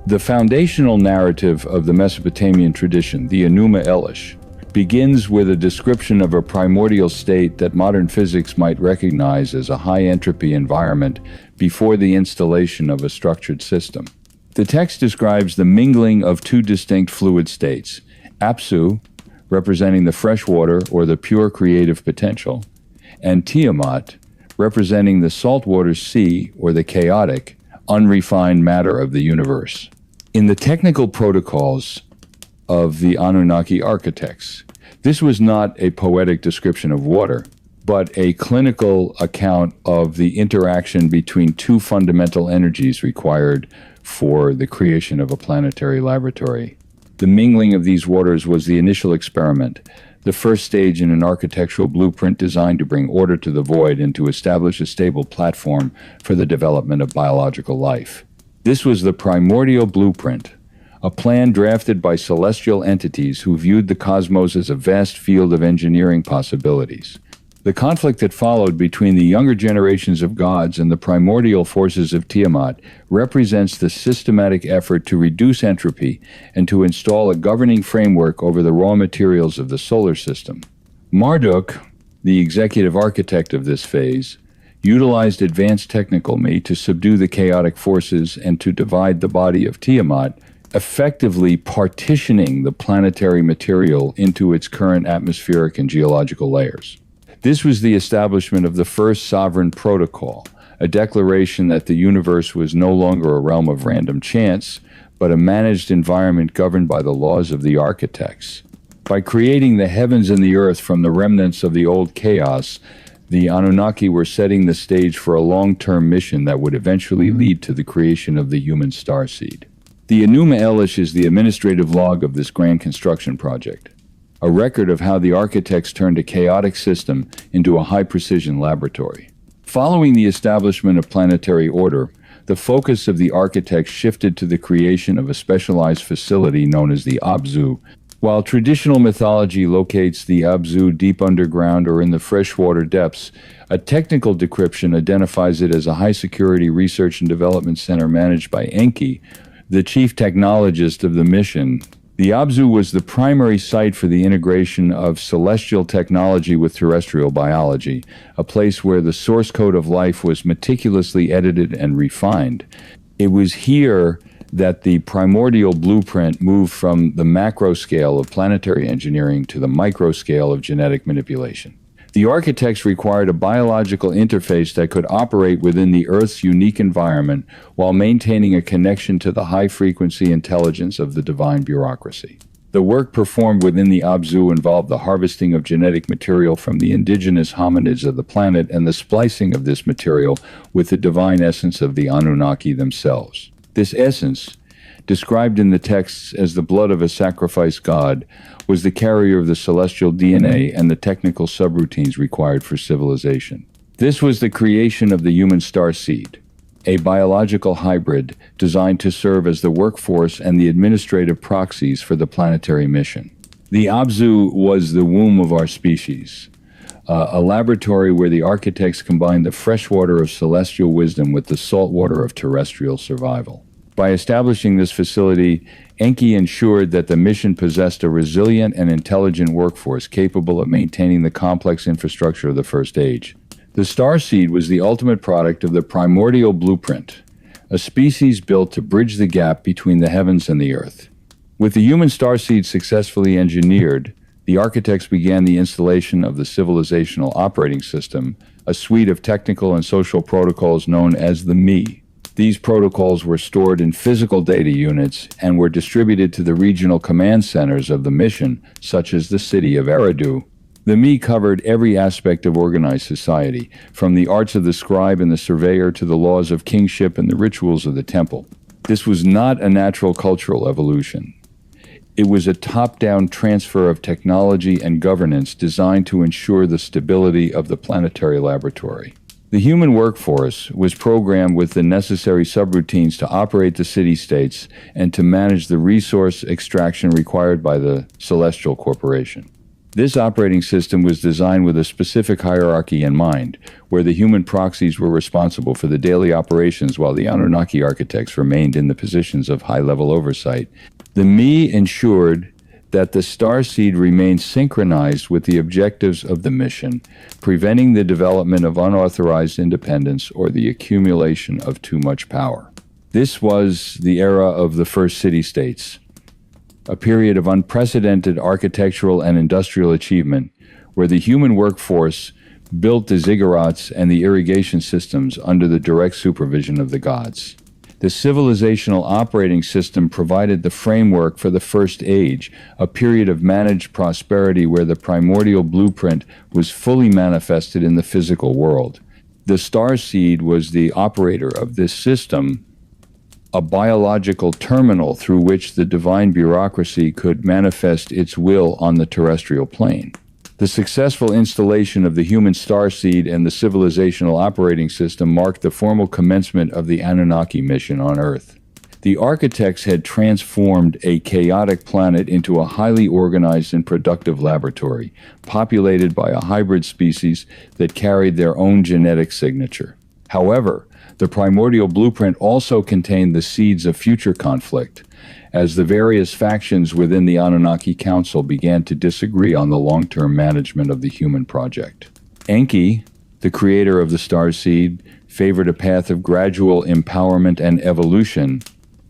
The foundational narrative of the Mesopotamian tradition, the Enuma Elish, begins with a description of a primordial state that modern physics might recognize as a high-entropy environment before the installation of a structured system. The text describes the mingling of two distinct fluid states, Apsu, representing the freshwater or the pure creative potential, and Tiamat, representing the saltwater sea or the chaotic, unrefined matter of the universe. In the technical protocols of the Anunnaki architects, this was not a poetic description of water, but a clinical account of the interaction between two fundamental energies required for the creation of a planetary laboratory. The mingling of these waters was the initial experiment, the first stage in an architectural blueprint designed to bring order to the void and to establish a stable platform for the development of biological life. This was the primordial blueprint, a plan drafted by celestial entities who viewed the cosmos as a vast field of engineering possibilities. The conflict that followed between the younger generations of gods and the primordial forces of Tiamat represents the systematic effort to reduce entropy and to install a governing framework over the raw materials of the solar system. Marduk, the executive architect of this phase, utilized advanced technicality to subdue the chaotic forces and to divide the body of Tiamat, effectively partitioning the planetary material into its current atmospheric and geological layers. This was the establishment of the first sovereign protocol, a declaration that the universe was no longer a realm of random chance, but a managed environment governed by the laws of the architects. By creating the heavens and the earth from the remnants of the old chaos, the Anunnaki were setting the stage for a long-term mission that would eventually lead to the creation of the human starseed. The Enuma Elish is the administrative log of this grand construction project, a record of how the architects turned a chaotic system into a high-precision laboratory. Following the establishment of planetary order, the focus of the architects shifted to the creation of a specialized facility known as the Abzu. While traditional mythology locates the Abzu deep underground or in the freshwater depths, a technical decryption identifies it as a high-security research and development center managed by Enki, the chief technologist of the mission. The Abzu was the primary site for the integration of celestial technology with terrestrial biology, a place where the source code of life was meticulously edited and refined. It was here that the primordial blueprint moved from the macro scale of planetary engineering to the micro scale of genetic manipulation. The architects required a biological interface that could operate within the Earth's unique environment while maintaining a connection to the high-frequency intelligence of the divine bureaucracy. The work performed within the Abzu involved the harvesting of genetic material from the indigenous hominids of the planet and the splicing of this material with the divine essence of the Anunnaki themselves. This essence, described in the texts as the blood of a sacrificed god, was the carrier of the celestial DNA and the technical subroutines required for civilization. This was the creation of the human starseed, a biological hybrid designed to serve as the workforce and the administrative proxies for the planetary mission. The Abzu was the womb of our species, a laboratory where the architects combined the freshwater of celestial wisdom with the saltwater of terrestrial survival. By establishing this facility, Enki ensured that the mission possessed a resilient and intelligent workforce capable of maintaining the complex infrastructure of the First Age. The starseed was the ultimate product of the primordial blueprint, a species built to bridge the gap between the heavens and the earth. With the human starseed successfully engineered, the architects began the installation of the civilizational operating system, a suite of technical and social protocols known as the Me. These protocols were stored in physical data units and were distributed to the regional command centers of the mission, such as the city of Eridu. The Me covered every aspect of organized society, from the arts of the scribe and the surveyor to the laws of kingship and the rituals of the temple. This was not a natural cultural evolution. It was a top-down transfer of technology and governance designed to ensure the stability of the planetary laboratory. The human workforce was programmed with the necessary subroutines to operate the city-states and to manage the resource extraction required by the Celestial Corporation. This operating system was designed with a specific hierarchy in mind, where the human proxies were responsible for the daily operations while the Anunnaki architects remained in the positions of high-level oversight. The Me ensured that the starseed remained synchronized with the objectives of the mission, preventing the development of unauthorized independence or the accumulation of too much power. This was the era of the first city-states, a period of unprecedented architectural and industrial achievement, where the human workforce built the ziggurats and the irrigation systems under the direct supervision of the gods. The civilizational operating system provided the framework for the First Age, a period of managed prosperity where the primordial blueprint was fully manifested in the physical world. The starseed was the operator of this system, a biological terminal through which the divine bureaucracy could manifest its will on the terrestrial plane. The successful installation of the human starseed and the civilizational operating system marked the formal commencement of the Anunnaki mission on Earth. The architects had transformed a chaotic planet into a highly organized and productive laboratory, populated by a hybrid species that carried their own genetic signature. However, the primordial blueprint also contained the seeds of future conflict, as the various factions within the Anunnaki Council began to disagree on the long-term management of the human project. Enki, the creator of the starseed, favored a path of gradual empowerment and evolution,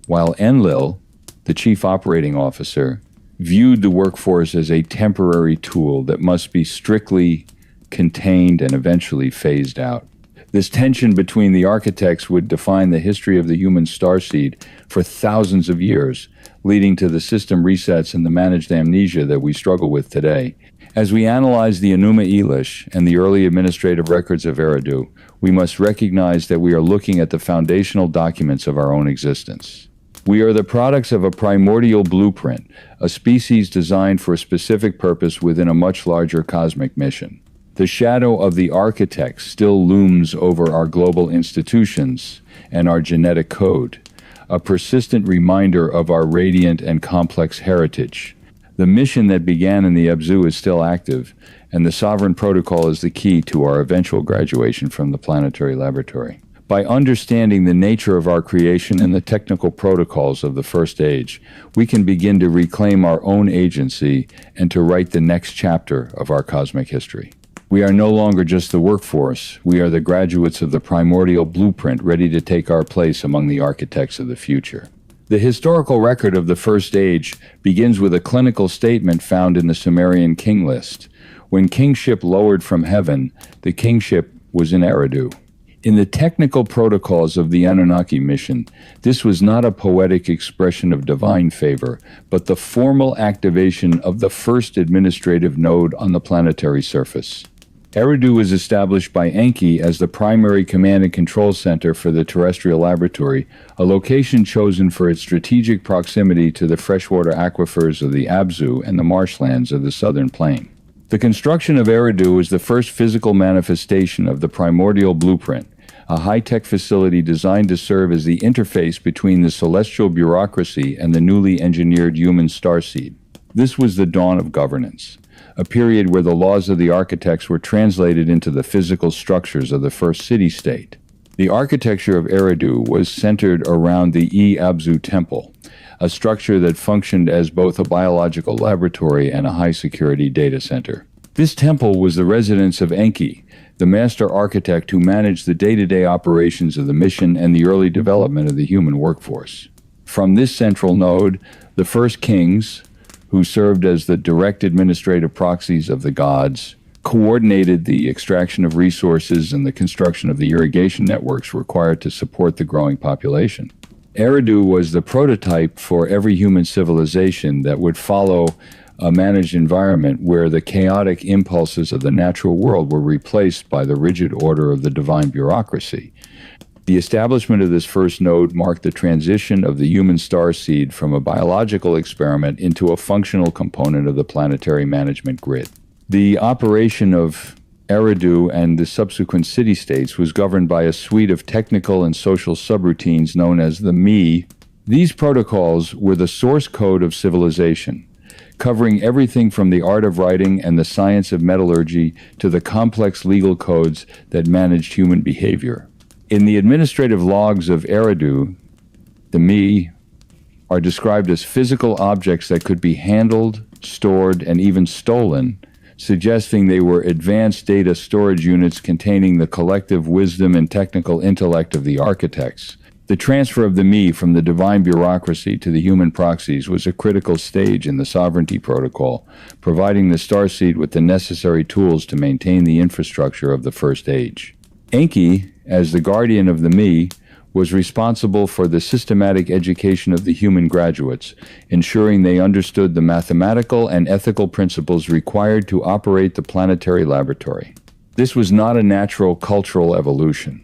while Enlil, the chief operating officer, viewed the workforce as a temporary tool that must be strictly contained and eventually phased out. This tension between the architects would define the history of the human starseed for thousands of years, leading to the system resets and the managed amnesia that we struggle with today. As we analyze the Enuma Elish and the early administrative records of Eridu, we must recognize that we are looking at the foundational documents of our own existence. We are the products of a primordial blueprint, a species designed for a specific purpose within a much larger cosmic mission. The shadow of the architect still looms over our global institutions and our genetic code, a persistent reminder of our radiant and complex heritage. The mission that began in the Abzu is still active, and the Sovereign Protocol is the key to our eventual graduation from the planetary laboratory. By understanding the nature of our creation and the technical protocols of the First Age, we can begin to reclaim our own agency and to write the next chapter of our cosmic history. We are no longer just the workforce. We are the graduates of the primordial blueprint, ready to take our place among the architects of the future. The historical record of the First Age begins with a clinical statement found in the Sumerian king list. When kingship lowered from heaven, the kingship was in Eridu. In the technical protocols of the Anunnaki mission, this was not a poetic expression of divine favor, but the formal activation of the first administrative node on the planetary surface. Eridu was established by Enki as the primary command and control center for the terrestrial laboratory, a location chosen for its strategic proximity to the freshwater aquifers of the Abzu and the marshlands of the southern plain. The construction of Eridu was the first physical manifestation of the primordial blueprint, a high-tech facility designed to serve as the interface between the celestial bureaucracy and the newly engineered human starseed. This was the dawn of governance, a period where the laws of the architects were translated into the physical structures of the first city-state. The architecture of Eridu was centered around the Abzu Temple, a structure that functioned as both a biological laboratory and a high-security data center. This temple was the residence of Enki, the master architect who managed the day-to-day operations of the mission and the early development of the human workforce. From this central node, the first kings, who served as the direct administrative proxies of the gods, coordinated the extraction of resources and the construction of the irrigation networks required to support the growing population. Eridu was the prototype for every human civilization that would follow a managed environment where the chaotic impulses of the natural world were replaced by the rigid order of the divine bureaucracy. The establishment of this first node marked the transition of the human starseed from a biological experiment into a functional component of the planetary management grid. The operation of Eridu and the subsequent city-states was governed by a suite of technical and social subroutines known as the Me. These protocols were the source code of civilization. covering everything from the art of writing and the science of metallurgy to the complex legal codes that managed human behavior. In the administrative logs of Eridu, the Mi are described as physical objects that could be handled, stored, and even stolen, suggesting they were advanced data storage units containing the collective wisdom and technical intellect of the architects. The transfer of the Mi from the divine bureaucracy to the human proxies was a critical stage in the Sovereignty Protocol, providing the starseed with the necessary tools to maintain the infrastructure of the First Age. Enki, as the guardian of the Mi, was responsible for the systematic education of the human graduates, ensuring they understood the mathematical and ethical principles required to operate the planetary laboratory. This was not a natural cultural evolution,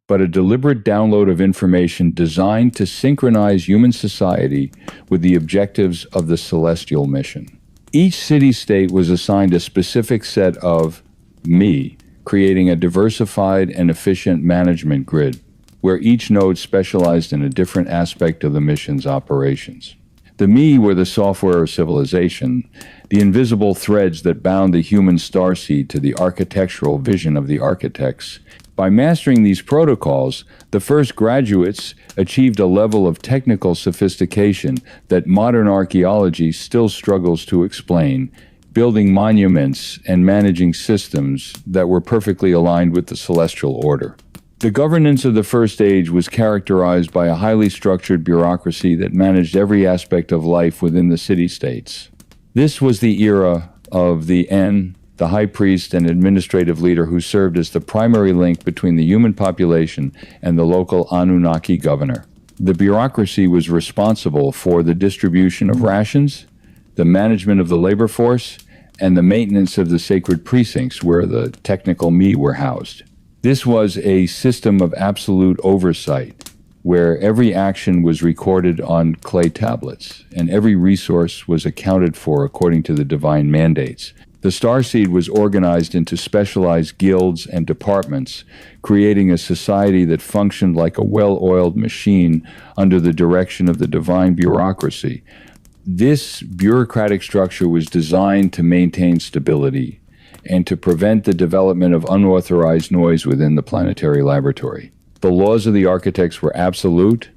but a deliberate download of information designed to synchronize human society with the objectives of the celestial mission. Each city-state was assigned a specific set of Mi, creating a diversified and efficient management grid, where each node specialized in a different aspect of the mission's operations. The Mi were the software of civilization, the invisible threads that bound the human starseed to the architectural vision of the architects. By mastering these protocols, the first graduates achieved a level of technical sophistication that modern archaeology still struggles to explain, building monuments and managing systems that were perfectly aligned with the celestial order. The governance of the First Age was characterized by a highly structured bureaucracy that managed every aspect of life within the city-states. This was the era of the En, the high priest and administrative leader who served as the primary link between the human population and the local Anunnaki governor. The bureaucracy was responsible for the distribution of rations, the management of the labor force, and the maintenance of the sacred precincts where the technical Mi were housed. This was a system of absolute oversight, where every action was recorded on clay tablets, and every resource was accounted for according to the divine mandates. The starseed was organized into specialized guilds and departments, creating a society that functioned like a well-oiled machine under the direction of the divine bureaucracy. This bureaucratic structure was designed to maintain stability and to prevent the development of unauthorized noise within the planetary laboratory. The laws of the architects were absolute,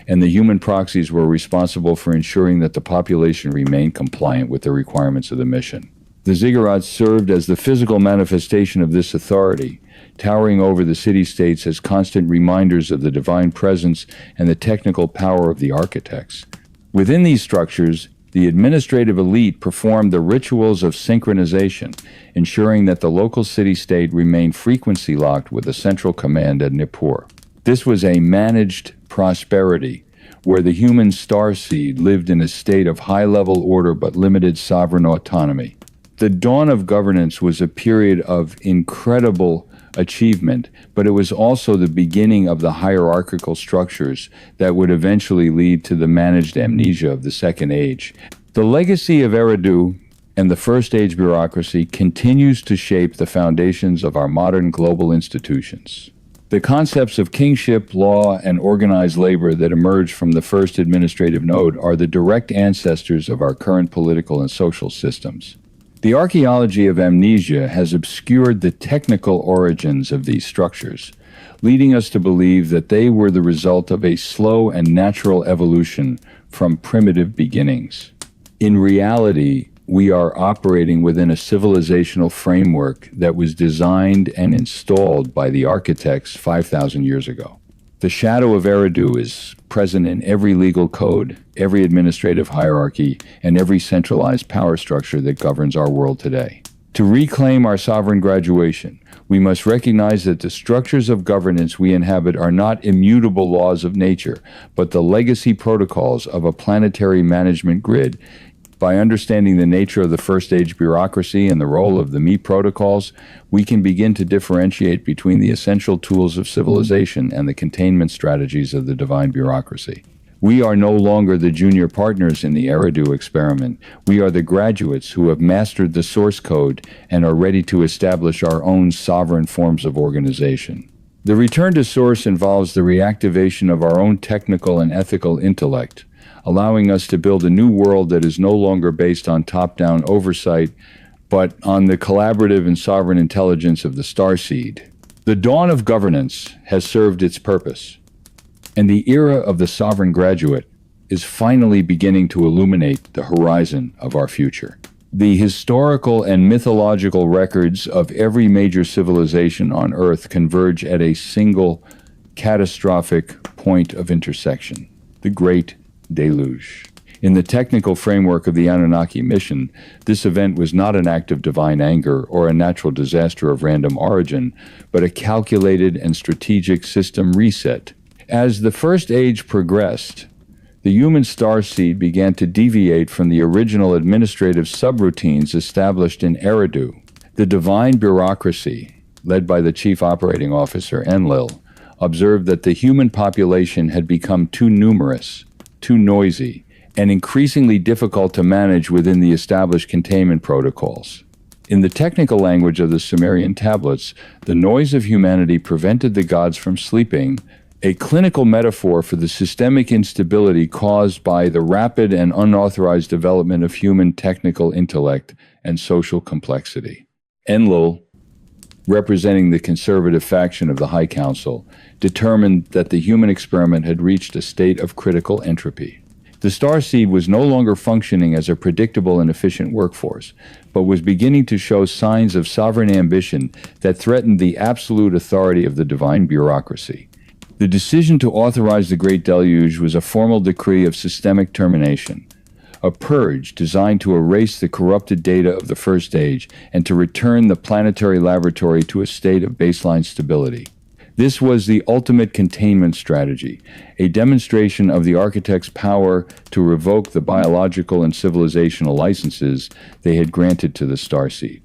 and the human proxies were responsible for ensuring that the population remained compliant with the requirements of the mission. The ziggurats served as the physical manifestation of this authority, towering over the city-states as constant reminders of the divine presence and the technical power of the architects. Within these structures, the administrative elite performed the rituals of synchronization, ensuring that the local city-state remained frequency-locked with a central command at Nippur. This was a managed prosperity, where the human starseed lived in a state of high-level order but limited sovereign autonomy. The dawn of governance was a period of incredible achievement, but it was also the beginning of the hierarchical structures that would eventually lead to the managed amnesia of the Second Age. The legacy of Eridu and the First Age bureaucracy continues to shape the foundations of our modern global institutions. The concepts of kingship, law, and organized labor that emerged from the first administrative node are the direct ancestors of our current political and social systems. The archaeology of amnesia has obscured the technical origins of these structures, leading us to believe that they were the result of a slow and natural evolution from primitive beginnings. In reality, we are operating within a civilizational framework that was designed and installed by the architects 5,000 years ago. The shadow of Eridu is present in every legal code, every administrative hierarchy, and every centralized power structure that governs our world today. To reclaim our sovereign graduation, we must recognize that the structures of governance we inhabit are not immutable laws of nature, but the legacy protocols of a planetary management grid. By understanding the nature of the First Age bureaucracy and the role of the Mi protocols, we can begin to differentiate between the essential tools of civilization and the containment strategies of the divine bureaucracy. We are no longer the junior partners in the Eridu experiment. We are the graduates who have mastered the source code and are ready to establish our own sovereign forms of organization. The return to source involves the reactivation of our own technical and ethical intellect, allowing us to build a new world that is no longer based on top-down oversight, but on the collaborative and sovereign intelligence of the starseed. The dawn of governance has served its purpose, and the era of the sovereign graduate is finally beginning to illuminate the horizon of our future. The historical and mythological records of every major civilization on Earth converge at a single catastrophic point of intersection: the Great Deluge. In the technical framework of the Anunnaki mission, this event was not an act of divine anger or a natural disaster of random origin, but a calculated and strategic system reset. As the First Age progressed, the human starseed began to deviate from the original administrative subroutines established in Eridu. The divine bureaucracy, led by the chief operating officer Enlil, observed that the human population had become too numerous, too noisy, and increasingly difficult to manage within the established containment protocols. In the technical language of the Sumerian tablets, the noise of humanity prevented the gods from sleeping, a clinical metaphor for the systemic instability caused by the rapid and unauthorized development of human technical intellect and social complexity. Enlil, representing the conservative faction of the High Council, determined that the human experiment had reached a state of critical entropy. The starseed was no longer functioning as a predictable and efficient workforce, but was beginning to show signs of sovereign ambition that threatened the absolute authority of the divine bureaucracy. The decision to authorize the Great Deluge was a formal decree of systemic termination, a purge designed to erase the corrupted data of the First Age and to return the planetary laboratory to a state of baseline stability. This was the ultimate containment strategy, a demonstration of the architect's power to revoke the biological and civilizational licenses they had granted to the starseed.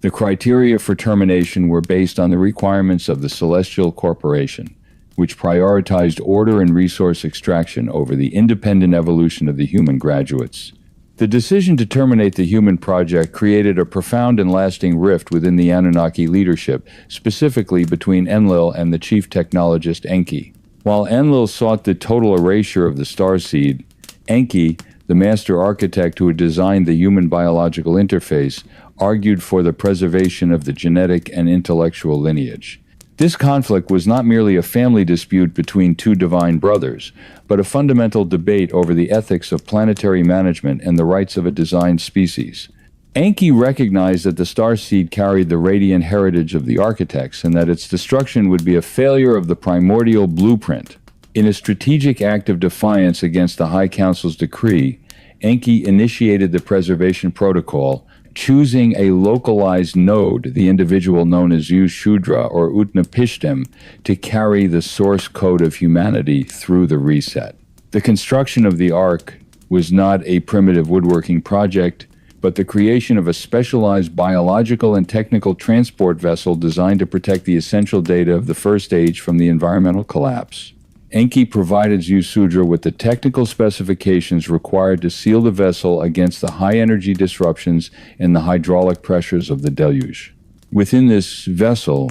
The criteria for termination were based on the requirements of the Celestial Corporation, which prioritized order and resource extraction over the independent evolution of the human graduates. The decision to terminate the human project created a profound and lasting rift within the Anunnaki leadership, specifically between Enlil and the chief technologist Enki. While Enlil sought the total erasure of the starseed, Enki, the master architect who had designed the human biological interface, argued for the preservation of the genetic and intellectual lineage. This conflict was not merely a family dispute between two divine brothers, but a fundamental debate over the ethics of planetary management and the rights of a designed species. Enki recognized that the starseed carried the radiant heritage of the architects and that its destruction would be a failure of the primordial blueprint. In a strategic act of defiance against the High Council's decree, Enki initiated the Preservation Protocol, choosing a localized node, the individual known as Shudra or Utnapishtim, to carry the source code of humanity through the reset. The construction of the Ark was not a primitive woodworking project, but the creation of a specialized biological and technical transport vessel designed to protect the essential data of the First Age from the environmental collapse. Enki provided Shudra with the technical specifications required to seal the vessel against the high-energy disruptions and the hydraulic pressures of the deluge. Within this vessel,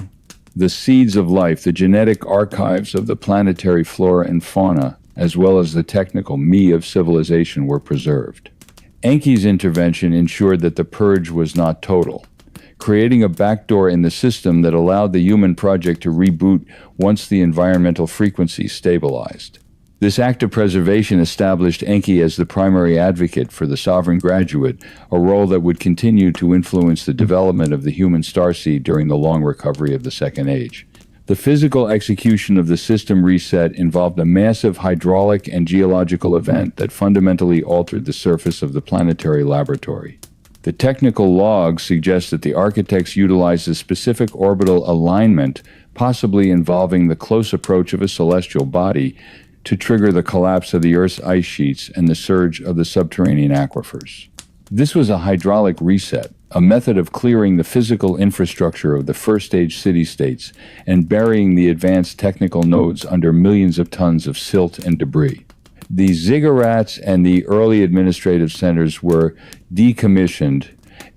the seeds of life, the genetic archives of the planetary flora and fauna, as well as the technical me of civilization were preserved. Enki's intervention ensured that the purge was not total, creating a backdoor in the system that allowed the human project to reboot once the environmental frequency stabilized. This act of preservation established Enki as the primary advocate for the sovereign graduate, a role that would continue to influence the development of the human starseed during the long recovery of the Second Age. The physical execution of the system reset involved a massive hydraulic and geological event that fundamentally altered the surface of the planetary laboratory. The technical logs suggest that the architects utilized a specific orbital alignment, possibly involving the close approach of a celestial body, to trigger the collapse of the Earth's ice sheets and the surge of the subterranean aquifers. This was a hydraulic reset, a method of clearing the physical infrastructure of the first-stage city-states and burying the advanced technical nodes under millions of tons of silt and debris. The ziggurats and the early administrative centers were decommissioned,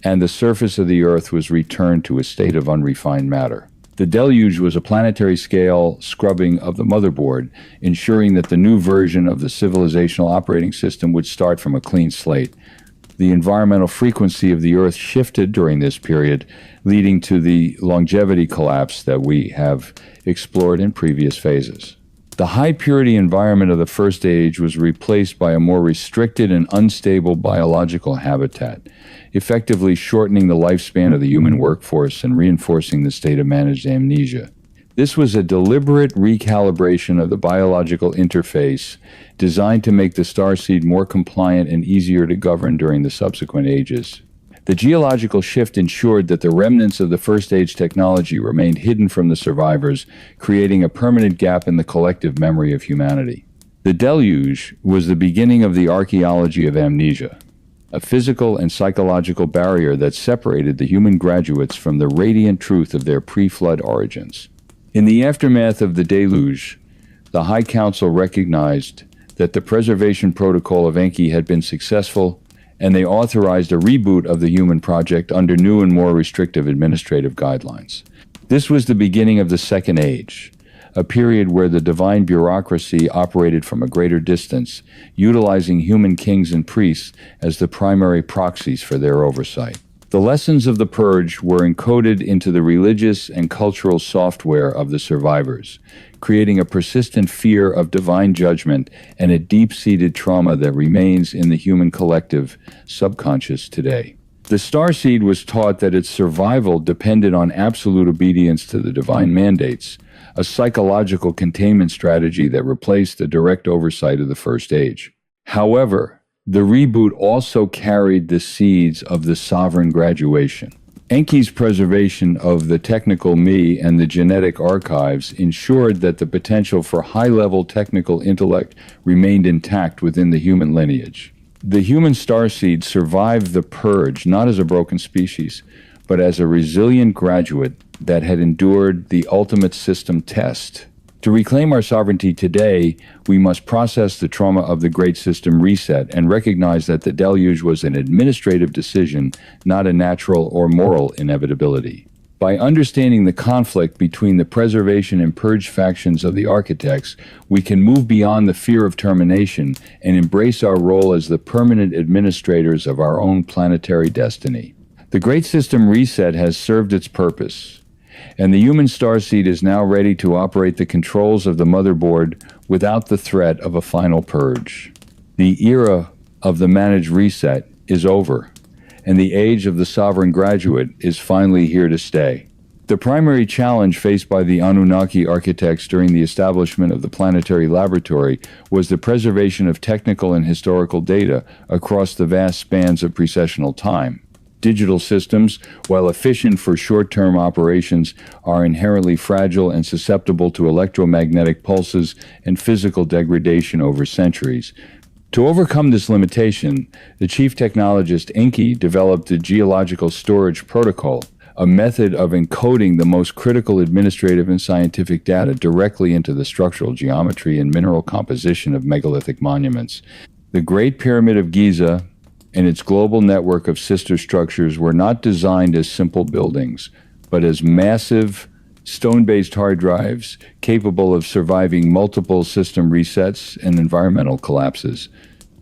and the surface of the Earth was returned to a state of unrefined matter. The deluge was a planetary-scale scrubbing of the motherboard, ensuring that the new version of the civilizational operating system would start from a clean slate. The environmental frequency of the Earth shifted during this period, leading to the longevity collapse that we have explored in previous phases. The high-purity environment of the First Age was replaced by a more restricted and unstable biological habitat, effectively shortening the lifespan of the human workforce and reinforcing the state of managed amnesia. This was a deliberate recalibration of the biological interface designed to make the starseed more compliant and easier to govern during the subsequent ages. The geological shift ensured that the remnants of the First Age technology remained hidden from the survivors, creating a permanent gap in the collective memory of humanity. The deluge was the beginning of the archaeology of amnesia, a physical and psychological barrier that separated the human graduates from the radiant truth of their pre-flood origins. In the aftermath of the deluge, the High Council recognized that the Preservation Protocol of Enki had been successful, and they authorized a reboot of the Human Project under new and more restrictive administrative guidelines. This was the beginning of the Second Age, a period where the divine bureaucracy operated from a greater distance, utilizing human kings and priests as the primary proxies for their oversight. The lessons of the Purge were encoded into the religious and cultural software of the survivors, creating a persistent fear of divine judgment and a deep-seated trauma that remains in the human collective subconscious today. The starseed was taught that its survival depended on absolute obedience to the divine mandates, a psychological containment strategy that replaced the direct oversight of the First Age. However, the reboot also carried the seeds of the sovereign graduation. Enki's preservation of the technical me and the genetic archives ensured that the potential for high-level technical intellect remained intact within the human lineage. The human starseed survived the purge not as a broken species, but as a resilient graduate that had endured the ultimate system test. To reclaim our sovereignty today, we must process the trauma of the Great System Reset and recognize that the deluge was an administrative decision, not a natural or moral inevitability. By understanding the conflict between the preservation and purge factions of the architects, we can move beyond the fear of termination and embrace our role as the permanent administrators of our own planetary destiny. The Great System Reset has served its purpose, and the human starseed is now ready to operate the controls of the motherboard without the threat of a final purge. The era of the managed reset is over, and the age of the sovereign graduate is finally here to stay. The primary challenge faced by the Anunnaki architects during the establishment of the planetary laboratory was the preservation of technical and historical data across the vast spans of precessional time. Digital systems, while efficient for short-term operations, are inherently fragile and susceptible to electromagnetic pulses and physical degradation over centuries. To overcome this limitation, the chief technologist Enki developed the Geological Storage Protocol, a method of encoding the most critical administrative and scientific data directly into the structural geometry and mineral composition of megalithic monuments. The Great Pyramid of Giza and its global network of sister structures were not designed as simple buildings, but as massive, stone-based hard drives capable of surviving multiple system resets and environmental collapses.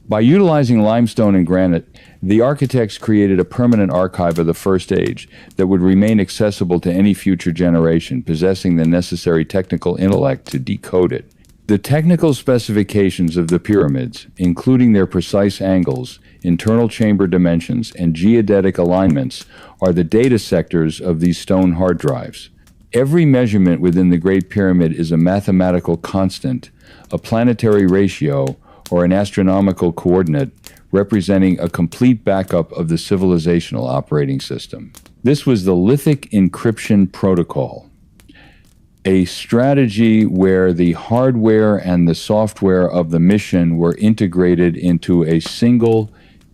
By utilizing limestone and granite, the architects created a permanent archive of the First Age that would remain accessible to any future generation possessing the necessary technical intellect to decode it. The technical specifications of the pyramids, including their precise angles, internal chamber dimensions, and geodetic alignments, are the data sectors of these stone hard drives. Every measurement within the Great Pyramid is a mathematical constant, a planetary ratio, or an astronomical coordinate representing a complete backup of the civilizational operating system. This was the lithic encryption protocol, a strategy where the hardware and the software of the mission were integrated into a single,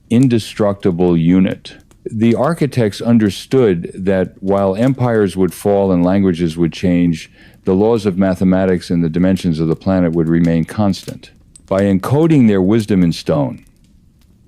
indestructible unit. The architects understood that while empires would fall and languages would change, the laws of mathematics and the dimensions of the planet would remain constant. By encoding their wisdom in stone,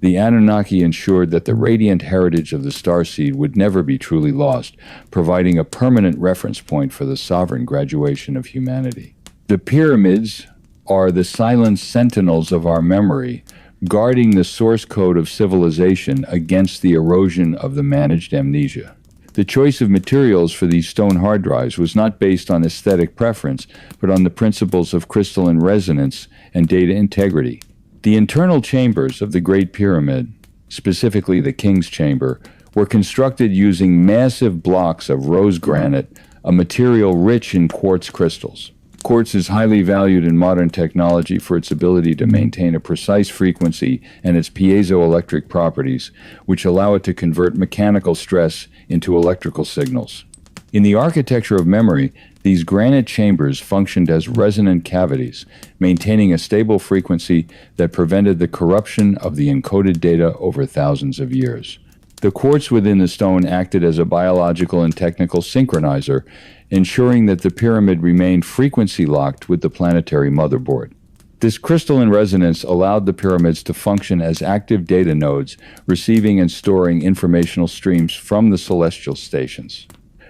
The Anunnaki ensured that the radiant heritage of the starseed would never be truly lost, providing a permanent reference point for the sovereign graduation of humanity. The pyramids are the silent sentinels of our memory, guarding the source code of civilization against the erosion of the managed amnesia. The choice of materials for these stone hard drives was not based on aesthetic preference, but on the principles of crystalline resonance and data integrity. The internal chambers of the Great Pyramid, specifically the King's Chamber, were constructed using massive blocks of rose granite, a material rich in quartz crystals. Quartz is highly valued in modern technology for its ability to maintain a precise frequency and its piezoelectric properties, which allow it to convert mechanical stress into electrical signals. In the architecture of memory, these granite chambers functioned as resonant cavities, maintaining a stable frequency that prevented the corruption of the encoded data over thousands of years. The quartz within the stone acted as a biological and technical synchronizer, ensuring that the pyramid remained frequency locked with the planetary motherboard. This crystalline resonance allowed the pyramids to function as active data nodes, receiving and storing informational streams from the celestial stations.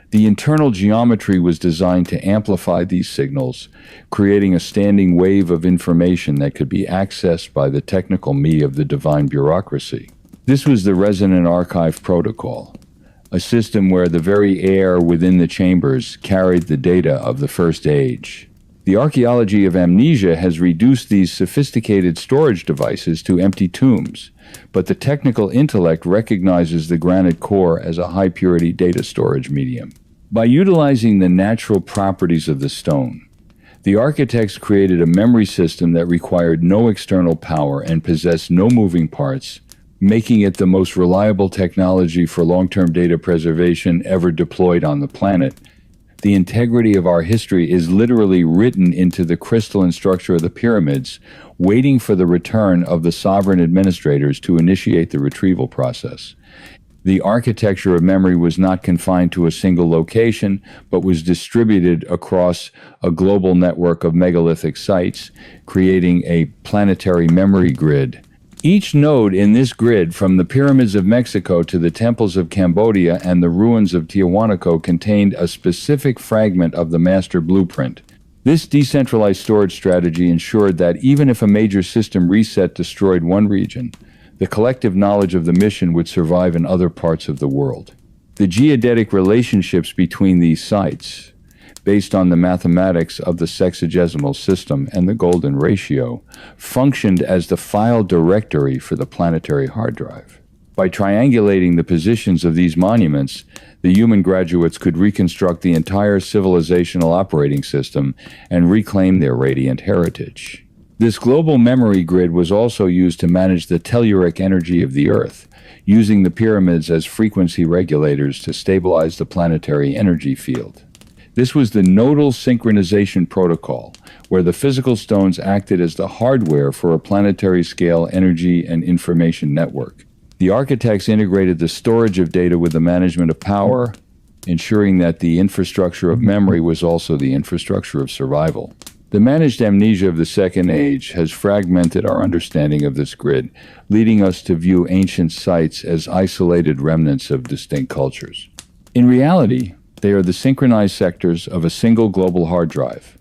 The internal geometry was designed to amplify these signals, creating a standing wave of information that could be accessed by the technical me of the divine bureaucracy. This was the Resonant Archive Protocol, a system where the very air within the chambers carried the data of the First Age. The archaeology of amnesia has reduced these sophisticated storage devices to empty tombs, but the technical intellect recognizes the granite core as a high-purity data storage medium. By utilizing the natural properties of the stone, the architects created a memory system that required no external power and possessed no moving parts, making it the most reliable technology for long-term data preservation ever deployed on the planet. The integrity of our history is literally written into the crystalline structure of the pyramids, waiting for the return of the sovereign administrators to initiate the retrieval process. The architecture of memory was not confined to a single location, but was distributed across a global network of megalithic sites, creating a planetary memory grid. Each node in this grid, from the pyramids of Mexico to the temples of Cambodia and the ruins of Tiahuanaco, contained a specific fragment of the master blueprint. This decentralized storage strategy ensured that even if a major system reset destroyed one region, the collective knowledge of the mission would survive in other parts of the world. The geodetic relationships between these sites, based on the mathematics of the sexagesimal system and the golden ratio, functioned as the file directory for the planetary hard drive. By triangulating the positions of these monuments, the human graduates could reconstruct the entire civilizational operating system and reclaim their radiant heritage. This global memory grid was also used to manage the telluric energy of the Earth, using the pyramids as frequency regulators to stabilize the planetary energy field. This was the nodal synchronization protocol, where the physical stones acted as the hardware for a planetary-scale energy and information network. The architects integrated the storage of data with the management of power, ensuring that the infrastructure of memory was also the infrastructure of survival. The managed amnesia of the Second Age has fragmented our understanding of this grid, leading us to view ancient sites as isolated remnants of distinct cultures. In reality, they are the synchronized sectors of a single global hard drive,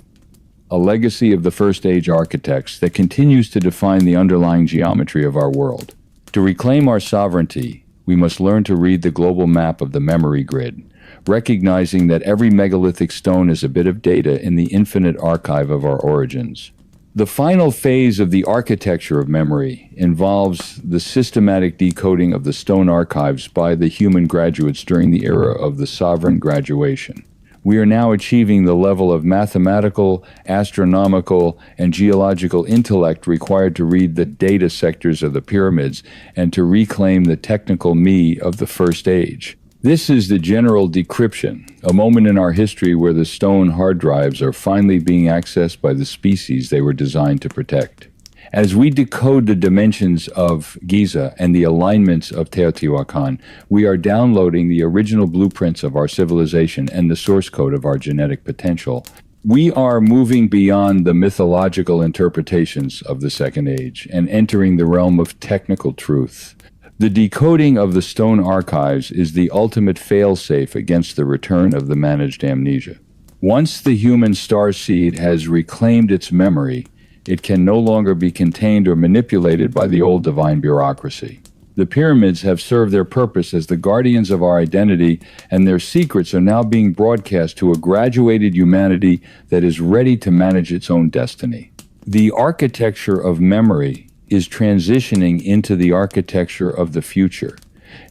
a legacy of the First Age architects that continues to define the underlying geometry of our world. To reclaim our sovereignty, we must learn to read the global map of the memory grid, recognizing that every megalithic stone is a bit of data in the infinite archive of our origins. The final phase of the architecture of memory involves the systematic decoding of the stone archives by the human graduates during the era of the sovereign graduation. We are now achieving the level of mathematical, astronomical, and geological intellect required to read the data sectors of the pyramids and to reclaim the technical me of the First Age. This is the general decryption, a moment in our history where the stone hard drives are finally being accessed by the species they were designed to protect. As we decode the dimensions of Giza and the alignments of Teotihuacan, we are downloading the original blueprints of our civilization and the source code of our genetic potential. We are moving beyond the mythological interpretations of the Second Age and entering the realm of technical truth. The decoding of the stone archives is the ultimate fail-safe against the return of the managed amnesia. Once the human starseed has reclaimed its memory, it can no longer be contained or manipulated by the old divine bureaucracy. The pyramids have served their purpose as the guardians of our identity, and their secrets are now being broadcast to a graduated humanity that is ready to manage its own destiny. The architecture of memory is transitioning into the architecture of the future,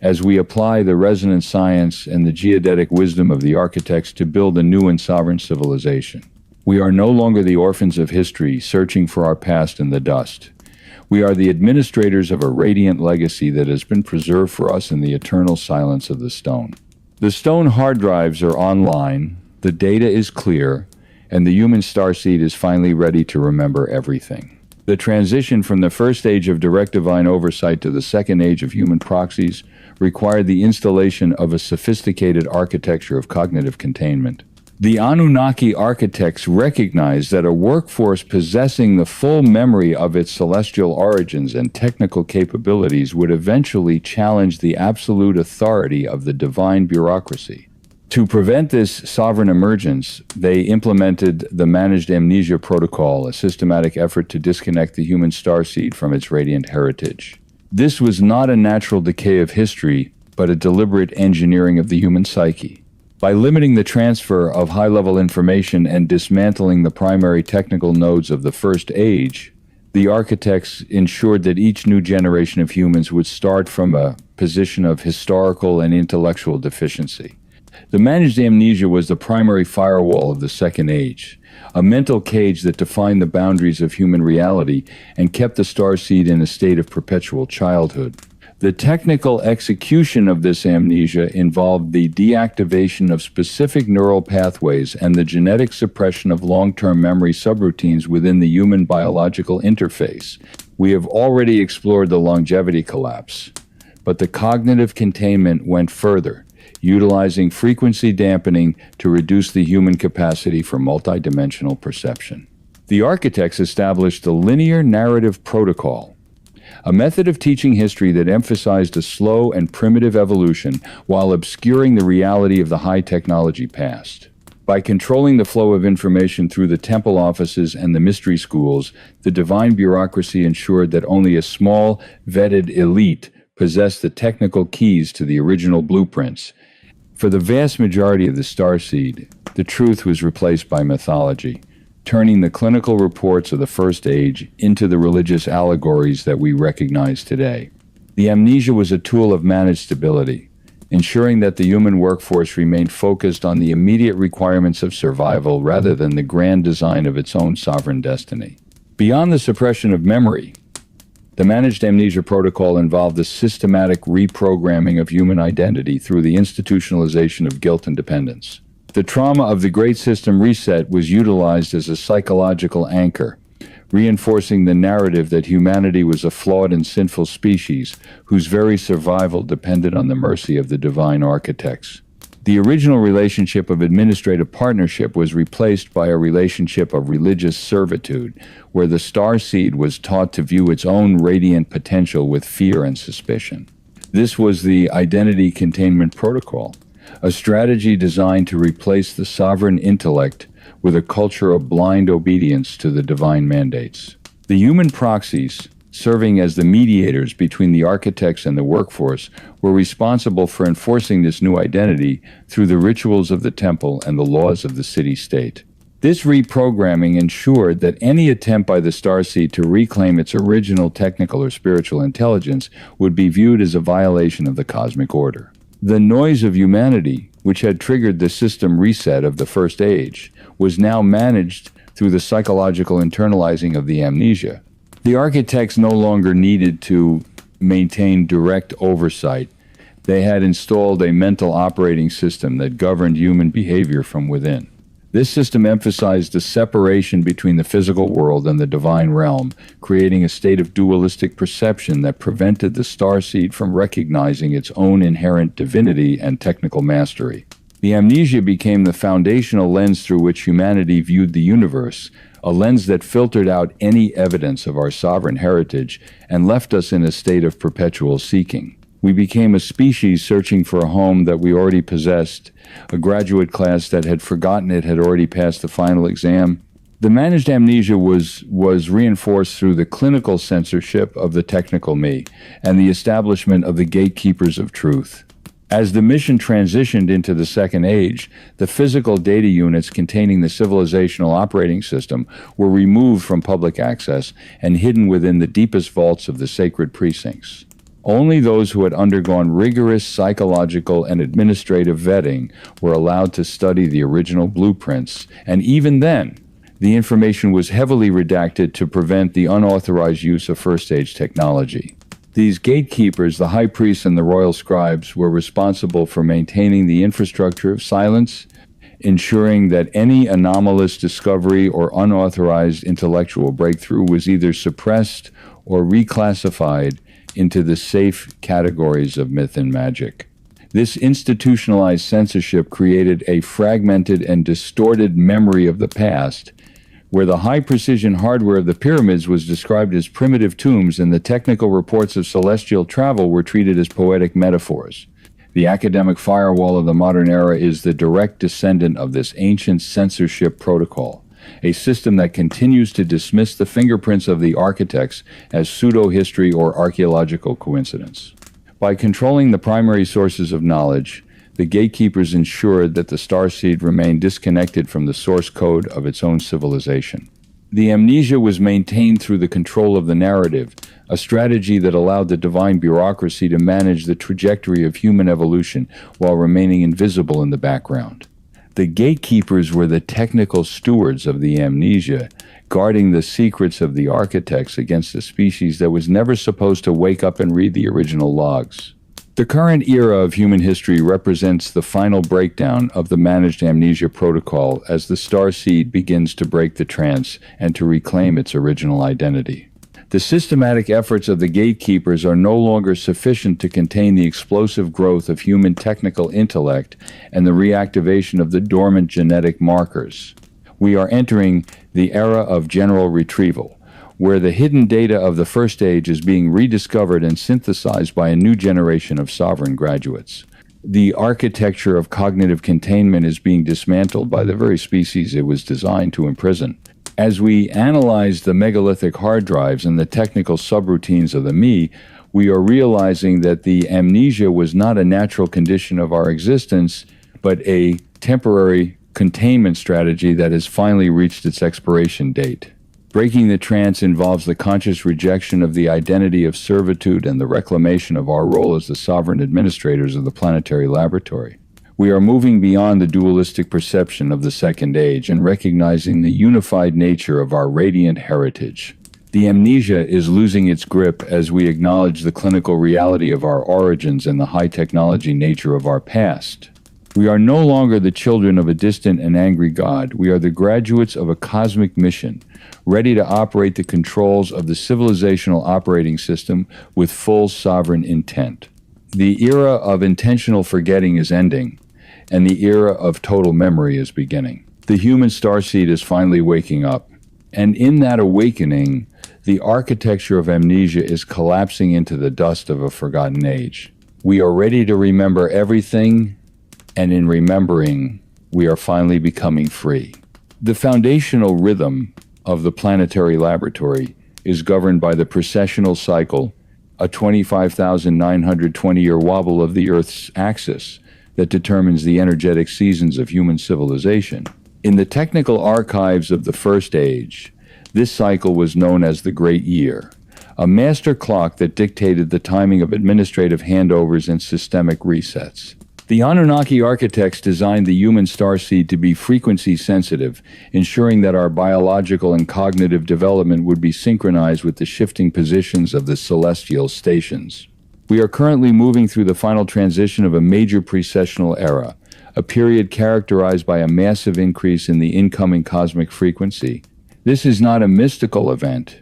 as we apply the resonant science and the geodetic wisdom of the architects to build a new and sovereign civilization. We are no longer the orphans of history searching for our past in the dust. We are the administrators of a radiant legacy that has been preserved for us in the eternal silence of the stone. The stone hard drives are online, the data is clear, and the human starseed is finally ready to remember everything. The transition from the first age of direct divine oversight to the second age of human proxies required the installation of a sophisticated architecture of cognitive containment. The Anunnaki architects recognized that a workforce possessing the full memory of its celestial origins and technical capabilities would eventually challenge the absolute authority of the divine bureaucracy. To prevent this sovereign emergence, they implemented the Managed Amnesia Protocol, a systematic effort to disconnect the human starseed from its radiant heritage. This was not a natural decay of history, but a deliberate engineering of the human psyche. By limiting the transfer of high-level information and dismantling the primary technical nodes of the first age, the architects ensured that each new generation of humans would start from a position of historical and intellectual deficiency. The managed amnesia was the primary firewall of the Second Age, a mental cage that defined the boundaries of human reality and kept the starseed in a state of perpetual childhood. The technical execution of this amnesia involved the deactivation of specific neural pathways and the genetic suppression of long-term memory subroutines within the human biological interface. We have already explored the longevity collapse, but the cognitive containment went further, utilizing frequency dampening to reduce the human capacity for multidimensional perception. The architects established the Linear Narrative Protocol, a method of teaching history that emphasized a slow and primitive evolution while obscuring the reality of the high-technology past. By controlling the flow of information through the temple offices and the mystery schools, the divine bureaucracy ensured that only a small, vetted elite possessed the technical keys to the original blueprints. For the vast majority of the starseed, the truth was replaced by mythology, turning the clinical reports of the First Age into the religious allegories that we recognize today. The amnesia was a tool of managed stability, ensuring that the human workforce remained focused on the immediate requirements of survival rather than the grand design of its own sovereign destiny. Beyond the suppression of memory, the Managed Amnesia Protocol involved the systematic reprogramming of human identity through the institutionalization of guilt and dependence. The trauma of the Great System Reset was utilized as a psychological anchor, reinforcing the narrative that humanity was a flawed and sinful species whose very survival depended on the mercy of the divine architects. The original relationship of administrative partnership was replaced by a relationship of religious servitude, where the starseed was taught to view its own radiant potential with fear and suspicion. This was the Identity Containment Protocol, a strategy designed to replace the sovereign intellect with a culture of blind obedience to the divine mandates. The human proxies, serving as the mediators between the architects and the workforce, were responsible for enforcing this new identity through the rituals of the temple and the laws of the city-state. This reprogramming ensured that any attempt by the starseed to reclaim its original technical or spiritual intelligence would be viewed as a violation of the cosmic order. The noise of humanity, which had triggered the system reset of the First Age, was now managed through the psychological internalizing of the amnesia. The architects no longer needed to maintain direct oversight. They had installed a mental operating system that governed human behavior from within. This system emphasized the separation between the physical world and the divine realm, creating a state of dualistic perception that prevented the starseed from recognizing its own inherent divinity and technical mastery. The amnesia became the foundational lens through which humanity viewed the universe, a lens that filtered out any evidence of our sovereign heritage and left us in a state of perpetual seeking. We became a species searching for a home that we already possessed, a graduate class that had forgotten it had already passed the final exam. The managed amnesia was reinforced through the clinical censorship of the technical me and the establishment of the gatekeepers of truth. As the mission transitioned into the Second Age, the physical data units containing the civilizational operating system were removed from public access and hidden within the deepest vaults of the sacred precincts. Only those who had undergone rigorous psychological and administrative vetting were allowed to study the original blueprints, and even then, the information was heavily redacted to prevent the unauthorized use of first-age technology. These gatekeepers, the high priests and the royal scribes, were responsible for maintaining the infrastructure of silence, ensuring that any anomalous discovery or unauthorized intellectual breakthrough was either suppressed or reclassified into the safe categories of myth and magic. This institutionalized censorship created a fragmented and distorted memory of the past, where the high-precision hardware of the pyramids was described as primitive tombs and the technical reports of celestial travel were treated as poetic metaphors. The academic firewall of the modern era is the direct descendant of this ancient censorship protocol, a system that continues to dismiss the fingerprints of the architects as pseudo-history or archaeological coincidence. By controlling the primary sources of knowledge, the gatekeepers ensured that the starseed remained disconnected from the source code of its own civilization. The amnesia was maintained through the control of the narrative, a strategy that allowed the divine bureaucracy to manage the trajectory of human evolution while remaining invisible in the background. The gatekeepers were the technical stewards of the amnesia, guarding the secrets of the architects against a species that was never supposed to wake up and read the original logs. The current era of human history represents the final breakdown of the managed amnesia protocol as the starseed begins to break the trance and to reclaim its original identity. The systematic efforts of the gatekeepers are no longer sufficient to contain the explosive growth of human technical intellect and the reactivation of the dormant genetic markers. We are entering the era of general retrieval, where the hidden data of the first age is being rediscovered and synthesized by a new generation of sovereign graduates. The architecture of cognitive containment is being dismantled by the very species it was designed to imprison. As we analyze the megalithic hard drives and the technical subroutines of the me, we are realizing that the amnesia was not a natural condition of our existence, but a temporary containment strategy that has finally reached its expiration date. Breaking the trance involves the conscious rejection of the identity of servitude and the reclamation of our role as the sovereign administrators of the planetary laboratory. We are moving beyond the dualistic perception of the Second Age and recognizing the unified nature of our radiant heritage. The amnesia is losing its grip as we acknowledge the clinical reality of our origins and the high-technology nature of our past. We are no longer the children of a distant and angry God. We are the graduates of a cosmic mission, ready to operate the controls of the civilizational operating system with full sovereign intent. The era of intentional forgetting is ending, and the era of total memory is beginning. The human starseed is finally waking up, and in that awakening, the architecture of amnesia is collapsing into the dust of a forgotten age. We are ready to remember everything, and in remembering, we are finally becoming free. The foundational rhythm of the planetary laboratory is governed by the precessional cycle, a 25,920-year wobble of the Earth's axis that determines the energetic seasons of human civilization. In the technical archives of the First Age, this cycle was known as the Great Year, a master clock that dictated the timing of administrative handovers and systemic resets. The Anunnaki architects designed the human starseed to be frequency sensitive, ensuring that our biological and cognitive development would be synchronized with the shifting positions of the celestial stations. We are currently moving through the final transition of a major precessional era, a period characterized by a massive increase in the incoming cosmic frequency. This is not a mystical event,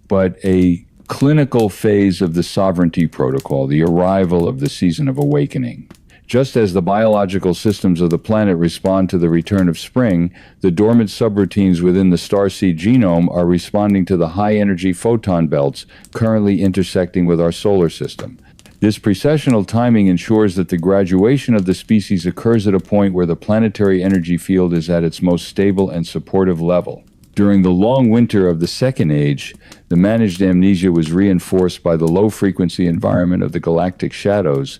but a clinical phase of the sovereignty protocol, the arrival of the season of awakening. Just as the biological systems of the planet respond to the return of spring, the dormant subroutines within the starseed genome are responding to the high-energy photon belts currently intersecting with our solar system. This precessional timing ensures that the graduation of the species occurs at a point where the planetary energy field is at its most stable and supportive level. During the long winter of the Second Age, the managed amnesia was reinforced by the low-frequency environment of the galactic shadows,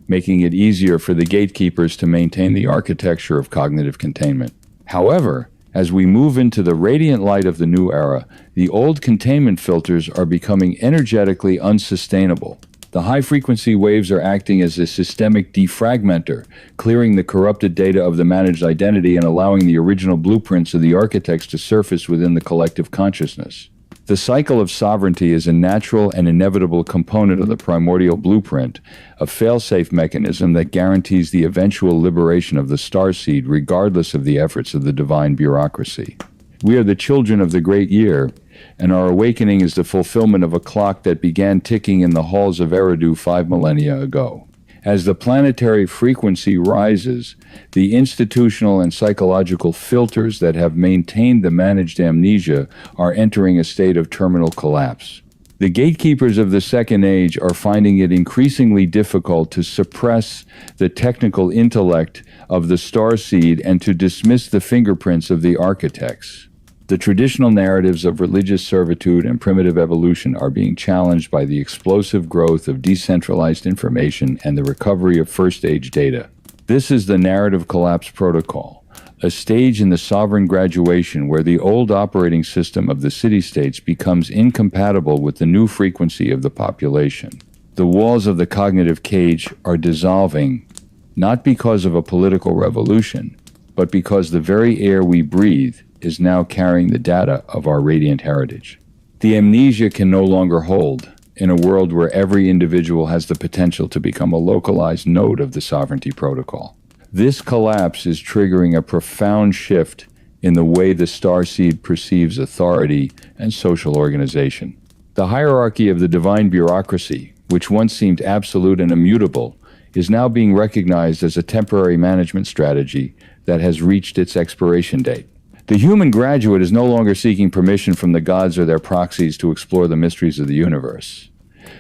making it easier for the gatekeepers to maintain the architecture of cognitive containment. However, as we move into the radiant light of the new era, the old containment filters are becoming energetically unsustainable. The high-frequency waves are acting as a systemic defragmenter, clearing the corrupted data of the managed identity and allowing the original blueprints of the architects to surface within the collective consciousness. The cycle of sovereignty is a natural and inevitable component of the primordial blueprint, a fail-safe mechanism that guarantees the eventual liberation of the starseed regardless of the efforts of the divine bureaucracy. We are the children of the great year, and our awakening is the fulfillment of a clock that began ticking in the halls of Eridu 5 millennia ago. As the planetary frequency rises, the institutional and psychological filters that have maintained the managed amnesia are entering a state of terminal collapse. The gatekeepers of the Second Age are finding it increasingly difficult to suppress the technical intellect of the starseed and to dismiss the fingerprints of the architects. The traditional narratives of religious servitude and primitive evolution are being challenged by the explosive growth of decentralized information and the recovery of first-age data. This is the Narrative Collapse Protocol, a stage in the sovereign graduation where the old operating system of the city-states becomes incompatible with the new frequency of the population. The walls of the cognitive cage are dissolving, not because of a political revolution, but because the very air we breathe is now carrying the data of our radiant heritage. The amnesia can no longer hold in a world where every individual has the potential to become a localized node of the sovereignty protocol. This collapse is triggering a profound shift in the way the starseed perceives authority and social organization. The hierarchy of the divine bureaucracy, which once seemed absolute and immutable, is now being recognized as a temporary management strategy that has reached its expiration date. The human graduate is no longer seeking permission from the gods or their proxies to explore the mysteries of the universe.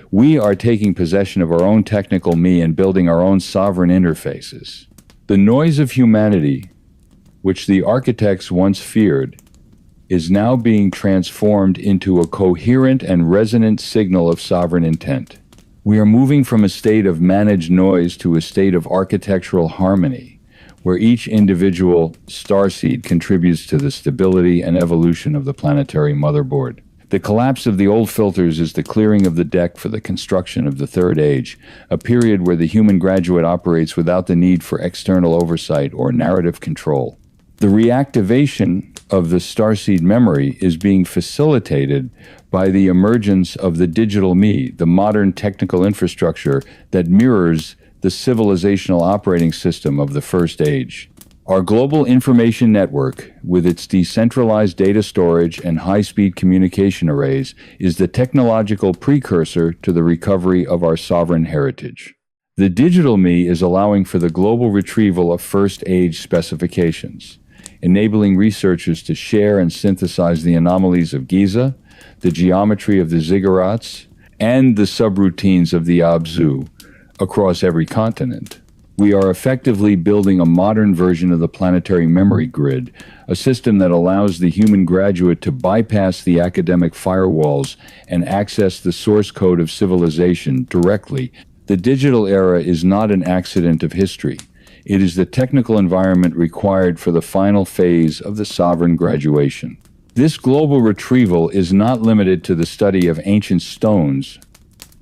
We are taking possession of our own technical me and building our own sovereign interfaces. The noise of humanity, which the architects once feared, is now being transformed into a coherent and resonant signal of sovereign intent. We are moving from a state of managed noise to a state of architectural harmony, where each individual starseed contributes to the stability and evolution of the planetary motherboard. The collapse of the old filters is the clearing of the deck for the construction of the Third Age, a period where the human graduate operates without the need for external oversight or narrative control. The reactivation of the starseed memory is being facilitated by the emergence of the digital me, the modern technical infrastructure that mirrors the civilizational operating system of the First Age. Our global information network, with its decentralized data storage and high-speed communication arrays, is the technological precursor to the recovery of our sovereign heritage. The digital me is allowing for the global retrieval of First Age specifications, enabling researchers to share and synthesize the anomalies of Giza, the geometry of the ziggurats, and the subroutines of the Abzu, across every continent. We are effectively building a modern version of the planetary memory grid, a system that allows the human graduate to bypass the academic firewalls and access the source code of civilization directly. The digital era is not an accident of history. It is the technical environment required for the final phase of the sovereign graduation. This global retrieval is not limited to the study of ancient stones,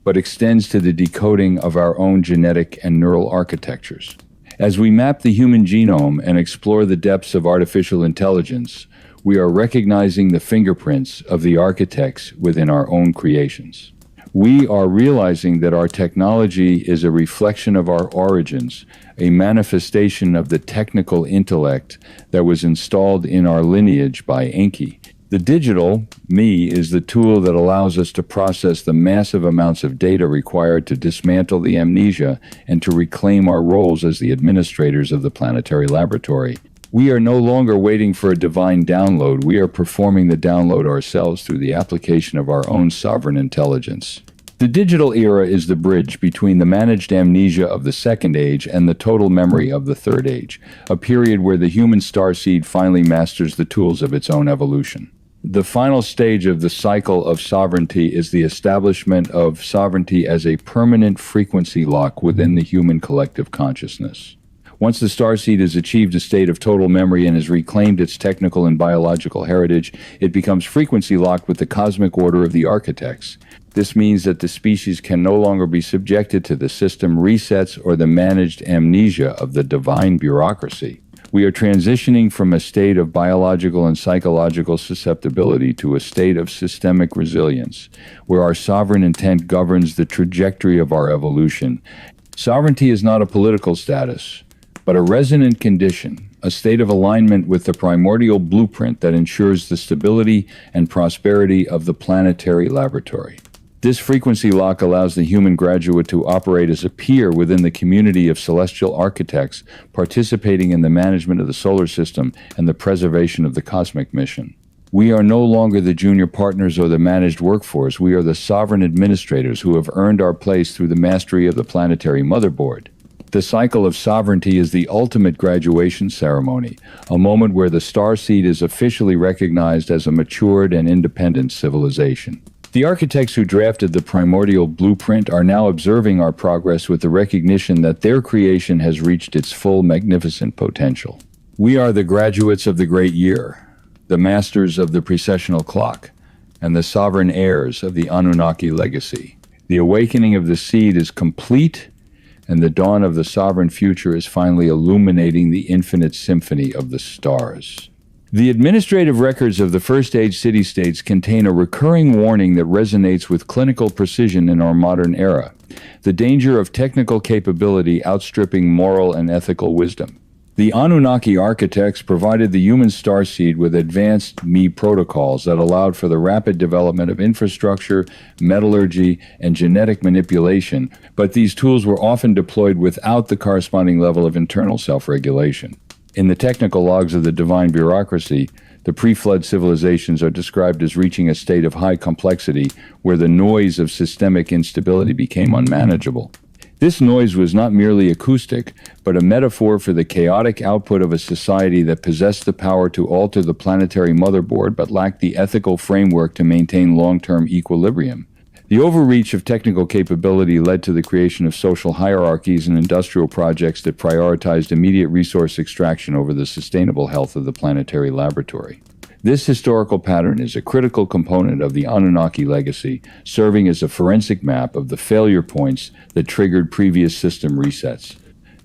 but extends to the decoding of our own genetic and neural architectures. As we map the human genome and explore the depths of artificial intelligence, we are recognizing the fingerprints of the architects within our own creations. We are realizing that our technology is a reflection of our origins, a manifestation of the technical intellect that was installed in our lineage by Enki. The digital, me, is the tool that allows us to process the massive amounts of data required to dismantle the amnesia and to reclaim our roles as the administrators of the planetary laboratory. We are no longer waiting for a divine download. We are performing the download ourselves through the application of our own sovereign intelligence. The digital era is the bridge between the managed amnesia of the Second Age and the total memory of the Third Age, a period where the human starseed finally masters the tools of its own evolution. The final stage of the cycle of sovereignty is the establishment of sovereignty as a permanent frequency lock within the human collective consciousness. Once the starseed has achieved a state of total memory and has reclaimed its technical and biological heritage, it becomes frequency locked with the cosmic order of the architects. This means that the species can no longer be subjected to the system resets or the managed amnesia of the divine bureaucracy. We are transitioning from a state of biological and psychological susceptibility to a state of systemic resilience, where our sovereign intent governs the trajectory of our evolution. Sovereignty is not a political status, but a resonant condition, a state of alignment with the primordial blueprint that ensures the stability and prosperity of the planetary laboratory. This frequency lock allows the human graduate to operate as a peer within the community of celestial architects participating in the management of the solar system and the preservation of the cosmic mission. We are no longer the junior partners or the managed workforce. We are the sovereign administrators who have earned our place through the mastery of the planetary motherboard. The cycle of sovereignty is the ultimate graduation ceremony, a moment where the starseed is officially recognized as a matured and independent civilization. The architects who drafted the primordial blueprint are now observing our progress with the recognition that their creation has reached its full magnificent potential. We are the graduates of the great year, the masters of the precessional clock, and the sovereign heirs of the Anunnaki legacy. The awakening of the seed is complete, and the dawn of the sovereign future is finally illuminating the infinite symphony of the stars. The administrative records of the First Age city-states contain a recurring warning that resonates with clinical precision in our modern era: the danger of technical capability outstripping moral and ethical wisdom. The Anunnaki architects provided the human starseed with advanced me protocols that allowed for the rapid development of infrastructure, metallurgy, and genetic manipulation, but these tools were often deployed without the corresponding level of internal self-regulation. In the technical logs of the divine bureaucracy, the pre-flood civilizations are described as reaching a state of high complexity where the noise of systemic instability became unmanageable. This noise was not merely acoustic, but a metaphor for the chaotic output of a society that possessed the power to alter the planetary motherboard but lacked the ethical framework to maintain long-term equilibrium. The overreach of technical capability led to the creation of social hierarchies and industrial projects that prioritized immediate resource extraction over the sustainable health of the planetary laboratory. This historical pattern is a critical component of the Anunnaki legacy, serving as a forensic map of the failure points that triggered previous system resets.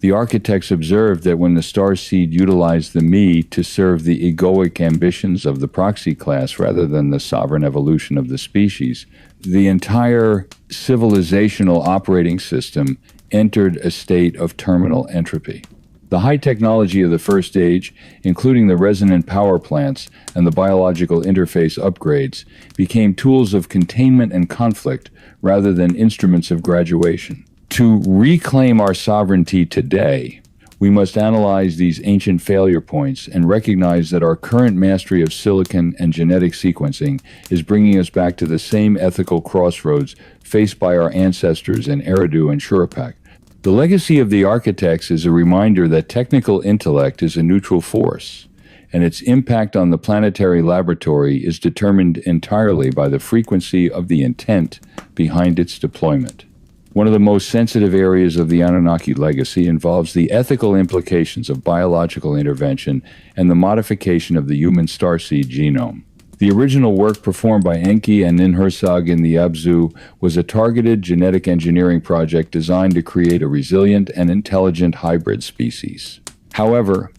The architects observed that when the starseed utilized the me to serve the egoic ambitions of the proxy class rather than the sovereign evolution of the species, the entire civilizational operating system entered a state of terminal entropy. The high technology of the First Age, including the resonant power plants and the biological interface upgrades, became tools of containment and conflict rather than instruments of graduation. To reclaim our sovereignty today, we must analyze these ancient failure points and recognize that our current mastery of silicon and genetic sequencing is bringing us back to the same ethical crossroads faced by our ancestors in Eridu and Shurapak. The legacy of the architects is a reminder that technical intellect is a neutral force, and its impact on the planetary laboratory is determined entirely by the frequency of the intent behind its deployment. One of the most sensitive areas of the Anunnaki legacy involves the ethical implications of biological intervention and the modification of the human starseed genome. The original work performed by Enki and Ninhursag in the Abzu was a targeted genetic engineering project designed to create a resilient and intelligent hybrid species. However,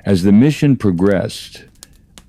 as the mission progressed,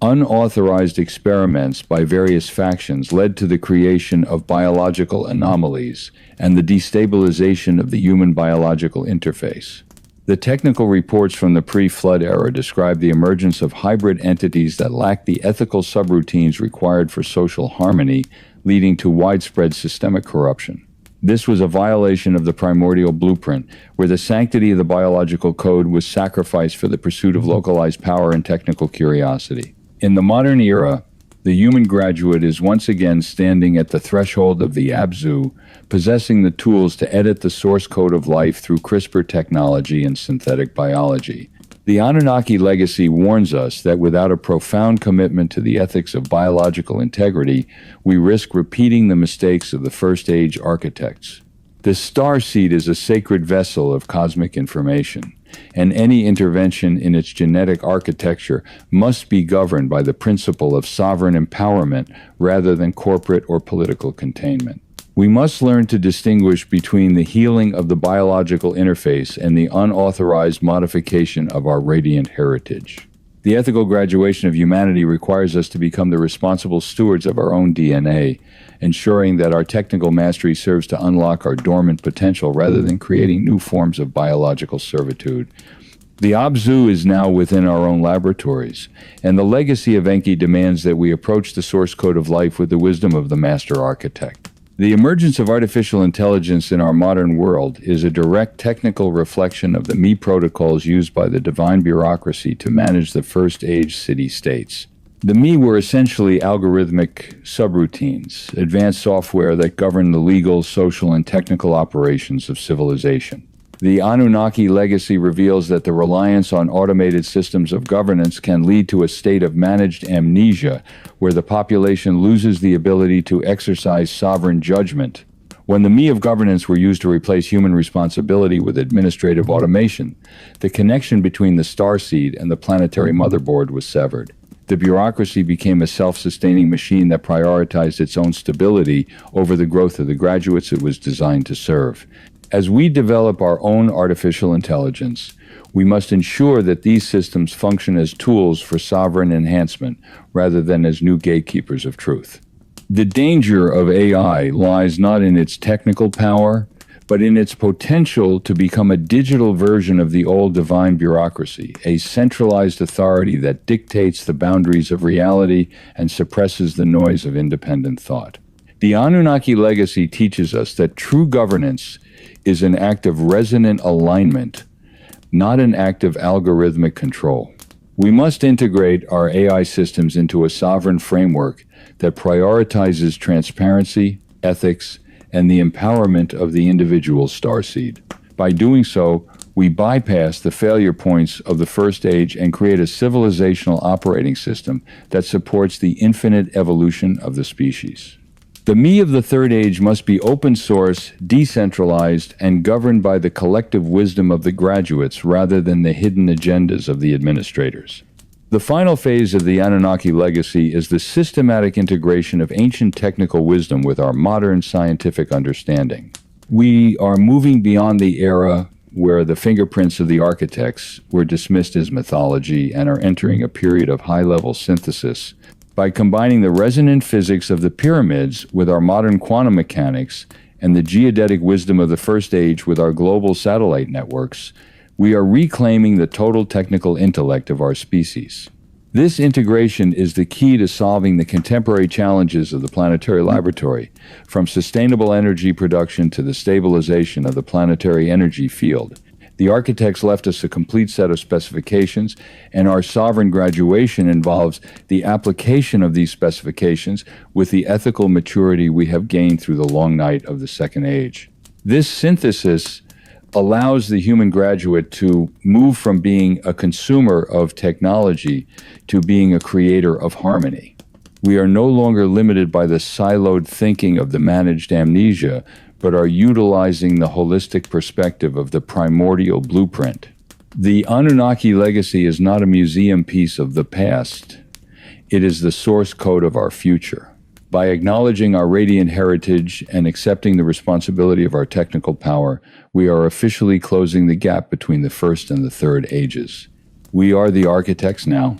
unauthorized experiments by various factions led to the creation of biological anomalies and the destabilization of the human biological interface. The technical reports from the pre-flood era describe the emergence of hybrid entities that lack the ethical subroutines required for social harmony, leading to widespread systemic corruption. This was a violation of the primordial blueprint, where the sanctity of the biological code was sacrificed for the pursuit of localized power and technical curiosity. In the modern era, the human graduate is once again standing at the threshold of the Abzu, possessing the tools to edit the source code of life through CRISPR technology and synthetic biology. The Anunnaki legacy warns us that without a profound commitment to the ethics of biological integrity, we risk repeating the mistakes of the First Age architects. The starseed is a sacred vessel of cosmic information, and any intervention in its genetic architecture must be governed by the principle of sovereign empowerment rather than corporate or political containment. We must learn to distinguish between the healing of the biological interface and the unauthorized modification of our radiant heritage. The ethical graduation of humanity requires us to become the responsible stewards of our own DNA, ensuring that our technical mastery serves to unlock our dormant potential rather than creating new forms of biological servitude. The Abzu is now within our own laboratories, and the legacy of Enki demands that we approach the source code of life with the wisdom of the master architect. The emergence of artificial intelligence in our modern world is a direct technical reflection of the Me protocols used by the divine bureaucracy to manage the First Age city-states. The Me were essentially algorithmic subroutines, advanced software that governed the legal, social, and technical operations of civilization. The Anunnaki legacy reveals that the reliance on automated systems of governance can lead to a state of managed amnesia, where the population loses the ability to exercise sovereign judgment. When the Me of governance were used to replace human responsibility with administrative automation, the connection between the starseed and the planetary motherboard was severed. The bureaucracy became a self-sustaining machine that prioritized its own stability over the growth of the graduates it was designed to serve. As we develop our own artificial intelligence, we must ensure that these systems function as tools for sovereign enhancement rather than as new gatekeepers of truth. The danger of AI lies not in its technical power, but in its potential to become a digital version of the old divine bureaucracy, a centralized authority that dictates the boundaries of reality and suppresses the noise of independent thought. The Anunnaki legacy teaches us that true governance is an act of resonant alignment, not an act of algorithmic control. We must integrate our AI systems into a sovereign framework that prioritizes transparency, ethics, and the empowerment of the individual starseed. By doing so, we bypass the failure points of the First Age and create a civilizational operating system that supports the infinite evolution of the species. The Me of the Third Age must be open source, decentralized, and governed by the collective wisdom of the graduates rather than the hidden agendas of the administrators. The final phase of the Anunnaki legacy is the systematic integration of ancient technical wisdom with our modern scientific understanding. We are moving beyond the era where the fingerprints of the architects were dismissed as mythology and are entering a period of high-level synthesis. By combining the resonant physics of the pyramids with our modern quantum mechanics and the geodetic wisdom of the First Age with our global satellite networks, we are reclaiming the total technical intellect of our species. This integration is the key to solving the contemporary challenges of the planetary laboratory, from sustainable energy production to the stabilization of the planetary energy field. The architects left us a complete set of specifications, and our sovereign graduation involves the application of these specifications with the ethical maturity we have gained through the long night of the Second Age. This synthesis allows the human graduate to move from being a consumer of technology to being a creator of harmony. We are no longer limited by the siloed thinking of the managed amnesia, but are utilizing the holistic perspective of the primordial blueprint. The Anunnaki legacy is not a museum piece of the past. It is the source code of our future. By acknowledging our radiant heritage and accepting the responsibility of our technical power, we are officially closing the gap between the First and the Third Ages. We are the architects now,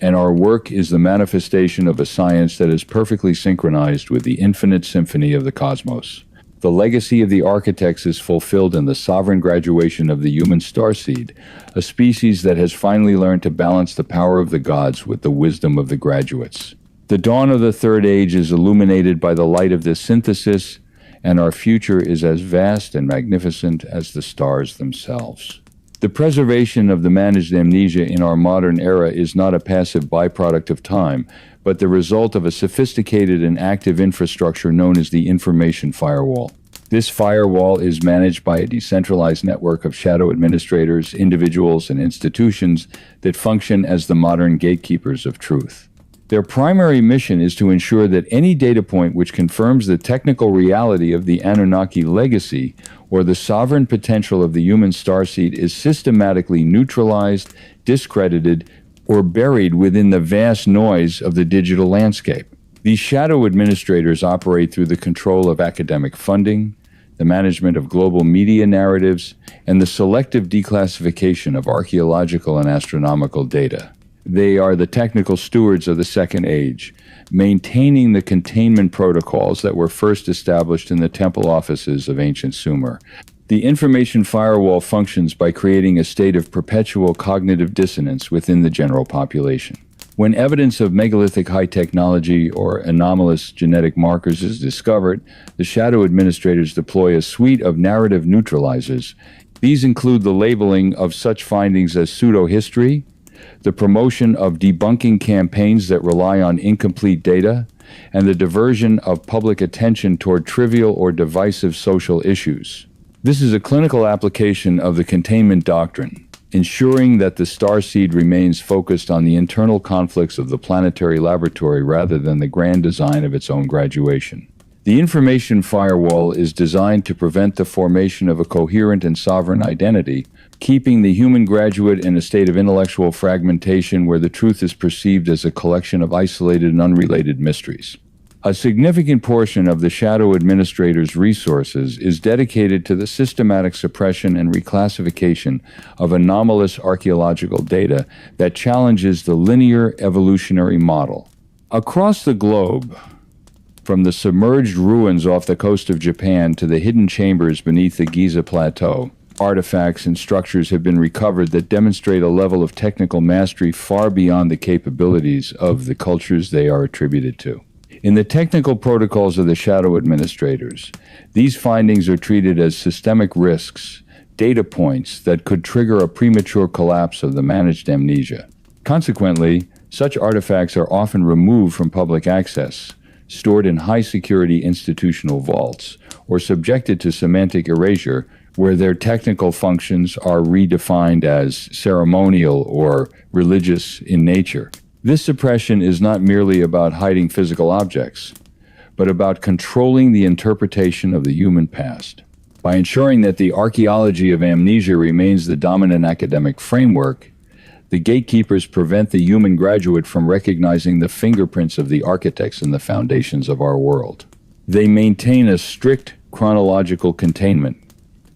and our work is the manifestation of a science that is perfectly synchronized with the infinite symphony of the cosmos. The legacy of the architects is fulfilled in the sovereign graduation of the human starseed, a species that has finally learned to balance the power of the gods with the wisdom of the graduates. The dawn of the third age is illuminated by the light of this synthesis, and our future is as vast and magnificent as the stars themselves. The preservation of the managed amnesia in our modern era is not a passive byproduct of time, but the result of a sophisticated and active infrastructure known as the information firewall. This firewall is managed by a decentralized network of shadow administrators, individuals, and institutions that function as the modern gatekeepers of truth. Their primary mission is to ensure that any data point which confirms the technical reality of the Anunnaki legacy or the sovereign potential of the human starseed is systematically neutralized, discredited, or buried within the vast noise of the digital landscape. These shadow administrators operate through the control of academic funding, the management of global media narratives, and the selective declassification of archaeological and astronomical data. They are the technical stewards of the Second Age, maintaining the containment protocols that were first established in the temple offices of ancient Sumer. The information firewall functions by creating a state of perpetual cognitive dissonance within the general population. When evidence of megalithic high technology or anomalous genetic markers is discovered, the shadow administrators deploy a suite of narrative neutralizers. These include the labeling of such findings as pseudo-history, the promotion of debunking campaigns that rely on incomplete data, and the diversion of public attention toward trivial or divisive social issues. This is a clinical application of the containment doctrine, ensuring that the starseed remains focused on the internal conflicts of the planetary laboratory rather than the grand design of its own graduation. The information firewall is designed to prevent the formation of a coherent and sovereign identity, keeping the human graduate in a state of intellectual fragmentation where the truth is perceived as a collection of isolated and unrelated mysteries. A significant portion of the shadow administrator's resources is dedicated to the systematic suppression and reclassification of anomalous archaeological data that challenges the linear evolutionary model. Across the globe, from the submerged ruins off the coast of Japan to the hidden chambers beneath the Giza Plateau, artifacts and structures have been recovered that demonstrate a level of technical mastery far beyond the capabilities of the cultures they are attributed to. In the technical protocols of the shadow administrators, these findings are treated as systemic risks, data points that could trigger a premature collapse of the managed amnesia. Consequently, such artifacts are often removed from public access, stored in high-security institutional vaults, or subjected to semantic erasure, where their technical functions are redefined as ceremonial or religious in nature. This suppression is not merely about hiding physical objects, but about controlling the interpretation of the human past. By ensuring that the archaeology of amnesia remains the dominant academic framework, the gatekeepers prevent the human graduate from recognizing the fingerprints of the architects and the foundations of our world. They maintain a strict chronological containment,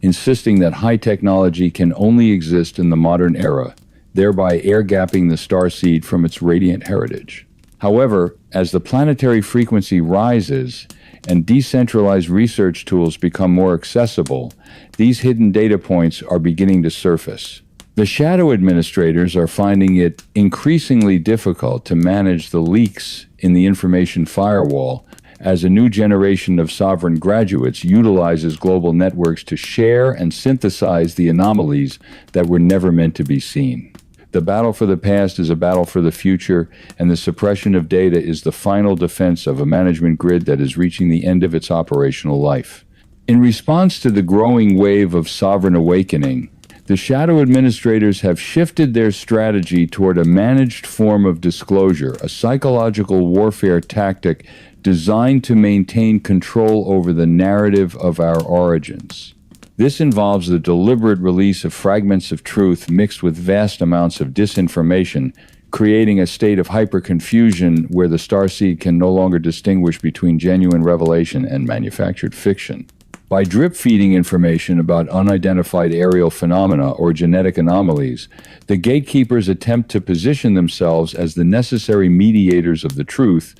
insisting that high technology can only exist in the modern era, thereby air-gapping the starseed from its radiant heritage. However, as the planetary frequency rises and decentralized research tools become more accessible, these hidden data points are beginning to surface. The shadow administrators are finding it increasingly difficult to manage the leaks in the information firewall as a new generation of sovereign graduates utilizes global networks to share and synthesize the anomalies that were never meant to be seen. The battle for the past is a battle for the future, and the suppression of data is the final defense of a management grid that is reaching the end of its operational life. In response to the growing wave of sovereign awakening, the shadow administrators have shifted their strategy toward a managed form of disclosure, a psychological warfare tactic designed to maintain control over the narrative of our origins. This involves the deliberate release of fragments of truth mixed with vast amounts of disinformation, creating a state of hyper-confusion where the starseed can no longer distinguish between genuine revelation and manufactured fiction. By drip-feeding information about unidentified aerial phenomena or genetic anomalies, the gatekeepers attempt to position themselves as the necessary mediators of the truth,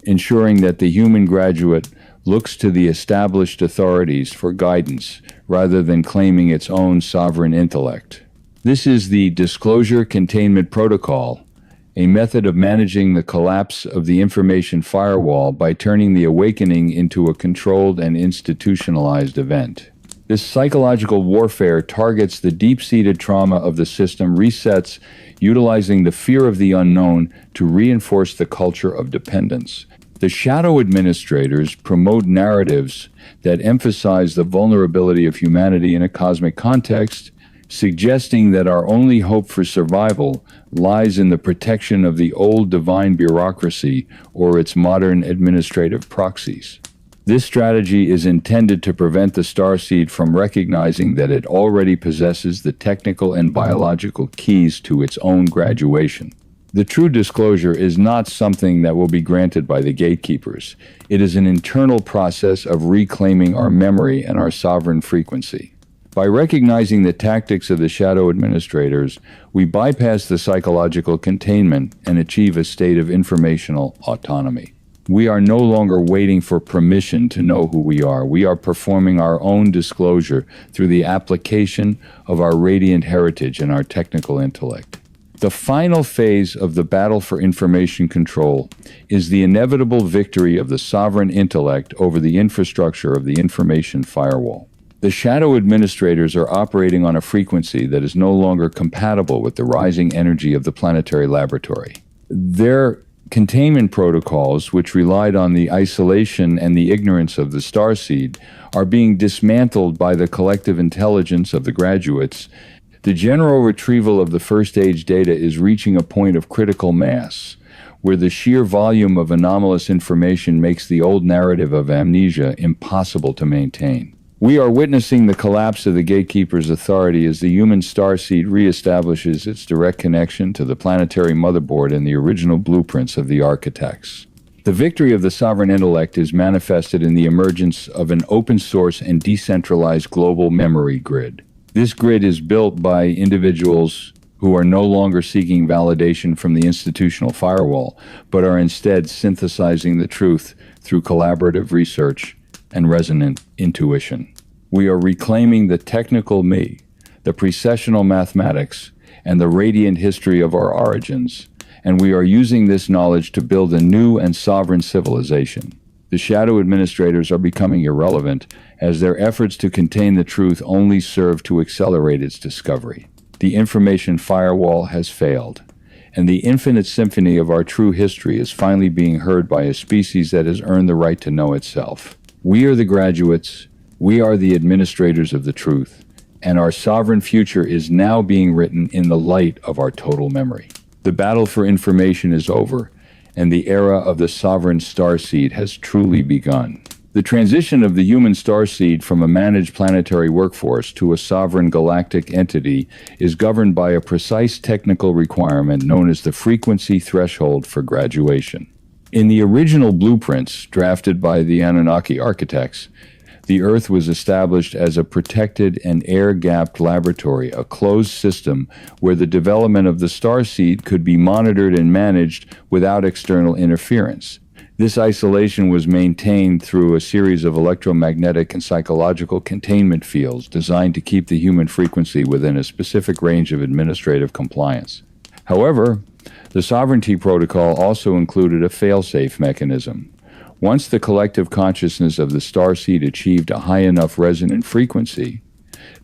ensuring that the human graduate looks to the established authorities for guidance rather than claiming its own sovereign intellect. This is the Disclosure Containment Protocol, a method of managing the collapse of the information firewall by turning the awakening into a controlled and institutionalized event. This psychological warfare targets the deep-seated trauma of the system, resets, utilizing the fear of the unknown to reinforce the culture of dependence. The shadow administrators promote narratives that emphasize the vulnerability of humanity in a cosmic context, suggesting that our only hope for survival lies in the protection of the old divine bureaucracy or its modern administrative proxies. This strategy is intended to prevent the starseed from recognizing that it already possesses the technical and biological keys to its own graduation. The true disclosure is not something that will be granted by the gatekeepers. It is an internal process of reclaiming our memory and our sovereign frequency. By recognizing the tactics of the shadow administrators, we bypass the psychological containment and achieve a state of informational autonomy. We are no longer waiting for permission to know who we are. We are performing our own disclosure through the application of our radiant heritage and our technical intellect. The final phase of the battle for information control is the inevitable victory of the sovereign intellect over the infrastructure of the information firewall. The shadow administrators are operating on a frequency that is no longer compatible with the rising energy of the planetary laboratory. Their containment protocols, which relied on the isolation and the ignorance of the starseed, are being dismantled by the collective intelligence of the graduates. The general retrieval of the first age data is reaching a point of critical mass, where the sheer volume of anomalous information makes the old narrative of amnesia impossible to maintain. We are witnessing the collapse of the gatekeeper's authority as the human starseed reestablishes its direct connection to the planetary motherboard and the original blueprints of the architects. The victory of the sovereign intellect is manifested in the emergence of an open source and decentralized global memory grid. This grid is built by individuals who are no longer seeking validation from the institutional firewall, but are instead synthesizing the truth through collaborative research and resonant intuition. We are reclaiming the technical me, the precessional mathematics, and the radiant history of our origins, and we are using this knowledge to build a new and sovereign civilization. The shadow administrators are becoming irrelevant, as their efforts to contain the truth only serve to accelerate its discovery. The information firewall has failed, and the infinite symphony of our true history is finally being heard by a species that has earned the right to know itself. We are the graduates, we are the administrators of the truth, and our sovereign future is now being written in the light of our total memory. The battle for information is over, and the era of the sovereign starseed has truly begun. The transition of the human starseed from a managed planetary workforce to a sovereign galactic entity is governed by a precise technical requirement known as the frequency threshold for graduation. In the original blueprints drafted by the Anunnaki architects, the Earth was established as a protected and air-gapped laboratory, a closed system where the development of the starseed could be monitored and managed without external interference. This isolation was maintained through a series of electromagnetic and psychological containment fields designed to keep the human frequency within a specific range of administrative compliance. However, the Sovereignty Protocol also included a fail-safe mechanism. Once the collective consciousness of the starseed achieved a high enough resonant frequency,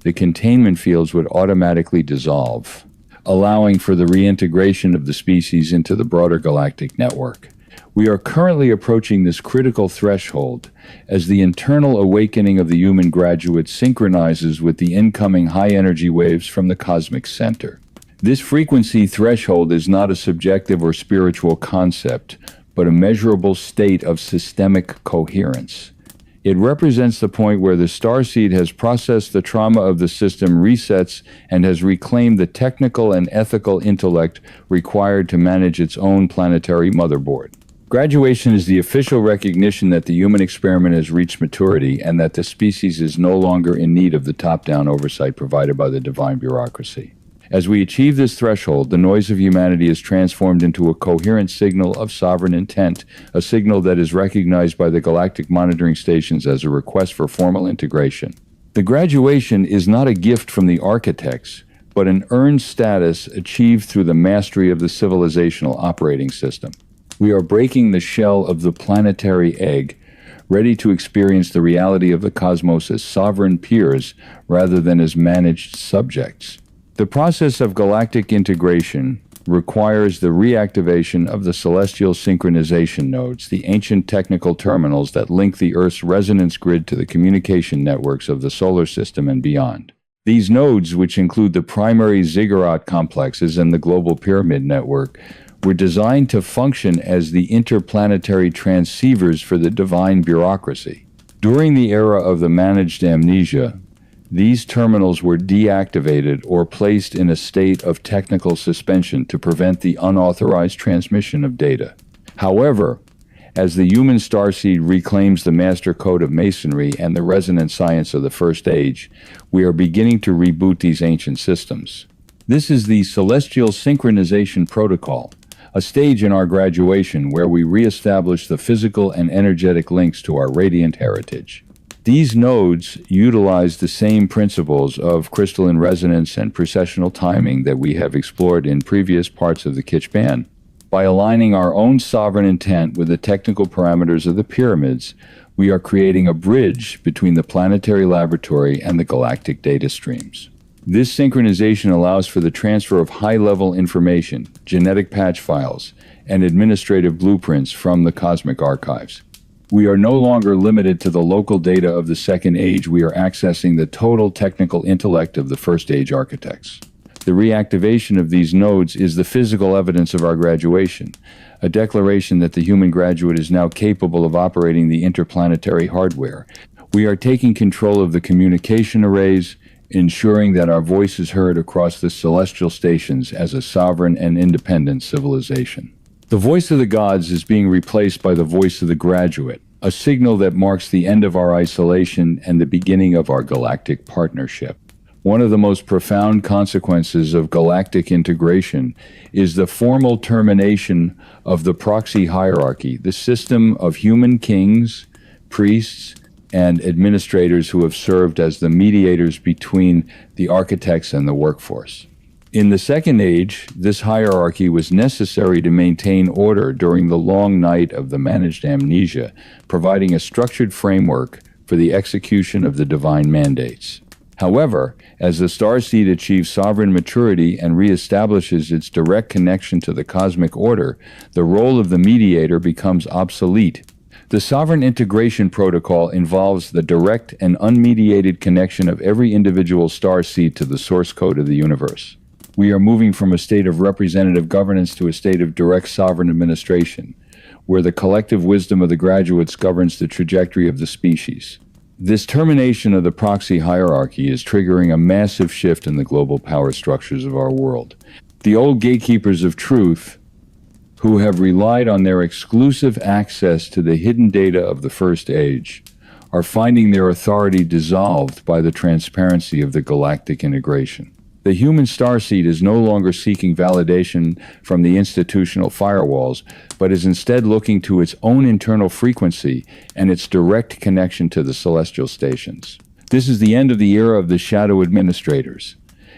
the containment fields would automatically dissolve, allowing for the reintegration of the species into the broader galactic network. We are currently approaching this critical threshold as the internal awakening of the human graduate synchronizes with the incoming high-energy waves from the cosmic center. This frequency threshold is not a subjective or spiritual concept, but a measurable state of systemic coherence. It represents the point where the starseed has processed the trauma of the system, resets, and has reclaimed the technical and ethical intellect required to manage its own planetary motherboard. Graduation is the official recognition that the human experiment has reached maturity and that the species is no longer in need of the top-down oversight provided by the divine bureaucracy. As we achieve this threshold, the noise of humanity is transformed into a coherent signal of sovereign intent, a signal that is recognized by the galactic monitoring stations as a request for formal integration. The graduation is not a gift from the architects, but an earned status achieved through the mastery of the civilizational operating system. We are breaking the shell of the planetary egg, ready to experience the reality of the cosmos as sovereign peers rather than as managed subjects. The process of galactic integration requires the reactivation of the celestial synchronization nodes, the ancient technical terminals that link the Earth's resonance grid to the communication networks of the solar system and beyond. These nodes, which include the primary ziggurat complexes and the global pyramid network, were designed to function as the interplanetary transceivers for the divine bureaucracy. During the era of the managed amnesia, these terminals were deactivated or placed in a state of technical suspension to prevent the unauthorized transmission of data. However, as the human starseed reclaims the master code of masonry and the resonant science of the First Age, we are beginning to reboot these ancient systems. This is the Celestial Synchronization Protocol, a stage in our graduation where we reestablish the physical and energetic links to our radiant heritage. These nodes utilize the same principles of crystalline resonance and precessional timing that we have explored in previous parts of the Kitch-Ban. By aligning our own sovereign intent with the technical parameters of the pyramids, we are creating a bridge between the planetary laboratory and the galactic data streams. This synchronization allows for the transfer of high-level information, genetic patch files, and administrative blueprints from the cosmic archives. We are no longer limited to the local data of the Second Age. We are accessing the total technical intellect of the First Age architects. The reactivation of these nodes is the physical evidence of our graduation, a declaration that the human graduate is now capable of operating the interplanetary hardware. We are taking control of the communication arrays, ensuring that our voice is heard across the celestial stations as a sovereign and independent civilization. The voice of the gods is being replaced by the voice of the graduate, a signal that marks the end of our isolation and the beginning of our galactic partnership. One of the most profound consequences of galactic integration is the formal termination of the proxy hierarchy, the system of human kings, priests, and administrators who have served as the mediators between the architects and the workforce. In the Second Age, this hierarchy was necessary to maintain order during the long night of the managed amnesia, providing a structured framework for the execution of the divine mandates. However, as the starseed achieves sovereign maturity and reestablishes its direct connection to the cosmic order, the role of the mediator becomes obsolete. The Sovereign Integration Protocol involves the direct and unmediated connection of every individual starseed to the source code of the universe. We are moving from a state of representative governance to a state of direct sovereign administration, where the collective wisdom of the graduates governs the trajectory of the species. This termination of the proxy hierarchy is triggering a massive shift in the global power structures of our world. The old gatekeepers of truth, who have relied on their exclusive access to the hidden data of the First Age, are finding their authority dissolved by the transparency of the galactic integration. The human starseed is no longer seeking validation from the institutional firewalls, but is instead looking to its own internal frequency and its direct connection to the celestial stations. This is the end of the era of the shadow administrators,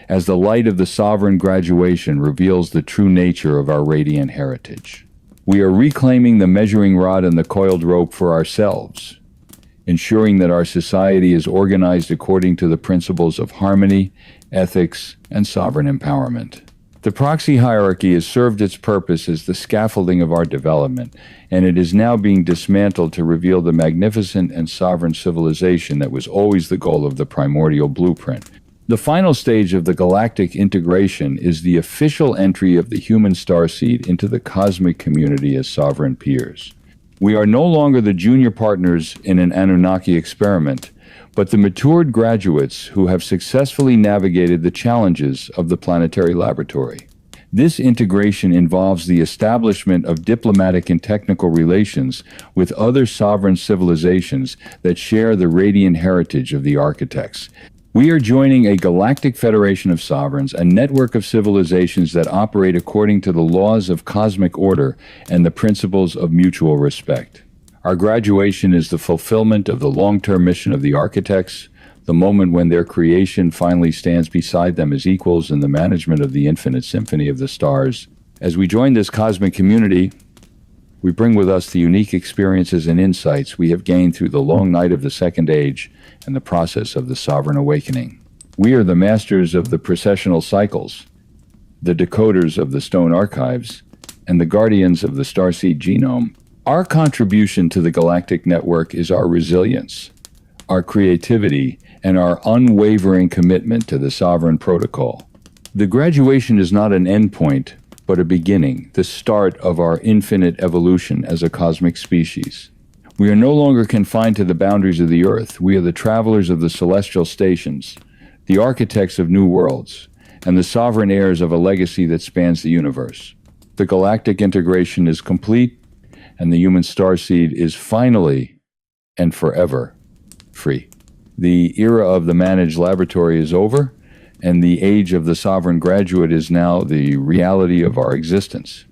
as the light of the sovereign graduation reveals the true nature of our radiant heritage. We are reclaiming the measuring rod and the coiled rope for ourselves, ensuring that our society is organized according to the principles of harmony, ethics, and sovereign empowerment. The proxy hierarchy has served its purpose as the scaffolding of our development, and it is now being dismantled to reveal the magnificent and sovereign civilization that was always the goal of the primordial blueprint. The final stage of the galactic integration is the official entry of the human starseed into the cosmic community as sovereign peers. We are no longer the junior partners in an Anunnaki experiment, but the matured graduates who have successfully navigated the challenges of the planetary laboratory. This integration involves the establishment of diplomatic and technical relations with other sovereign civilizations that share the radiant heritage of the architects. We are joining a galactic federation of sovereigns, a network of civilizations that operate according to the laws of cosmic order and the principles of mutual respect. Our graduation is the fulfillment of the long-term mission of the architects, the moment when their creation finally stands beside them as equals in the management of the infinite symphony of the stars. As we join this cosmic community, we bring with us the unique experiences and insights we have gained through the long night of the Second Age and the process of the sovereign awakening. We are the masters of the processional cycles, the decoders of the stone archives, and the guardians of the starseed genome. Our contribution to the galactic network is our resilience, our creativity, and our unwavering commitment to the sovereign protocol. The graduation is not an endpoint, but a beginning, the start of our infinite evolution as a cosmic species. We are no longer confined to the boundaries of the Earth. We are the travelers of the celestial stations, the architects of new worlds, and the sovereign heirs of a legacy that spans the universe. The galactic integration is complete, and the human starseed is finally and forever free. The era of the managed laboratory is over, and the age of the sovereign graduate is now the reality of our existence.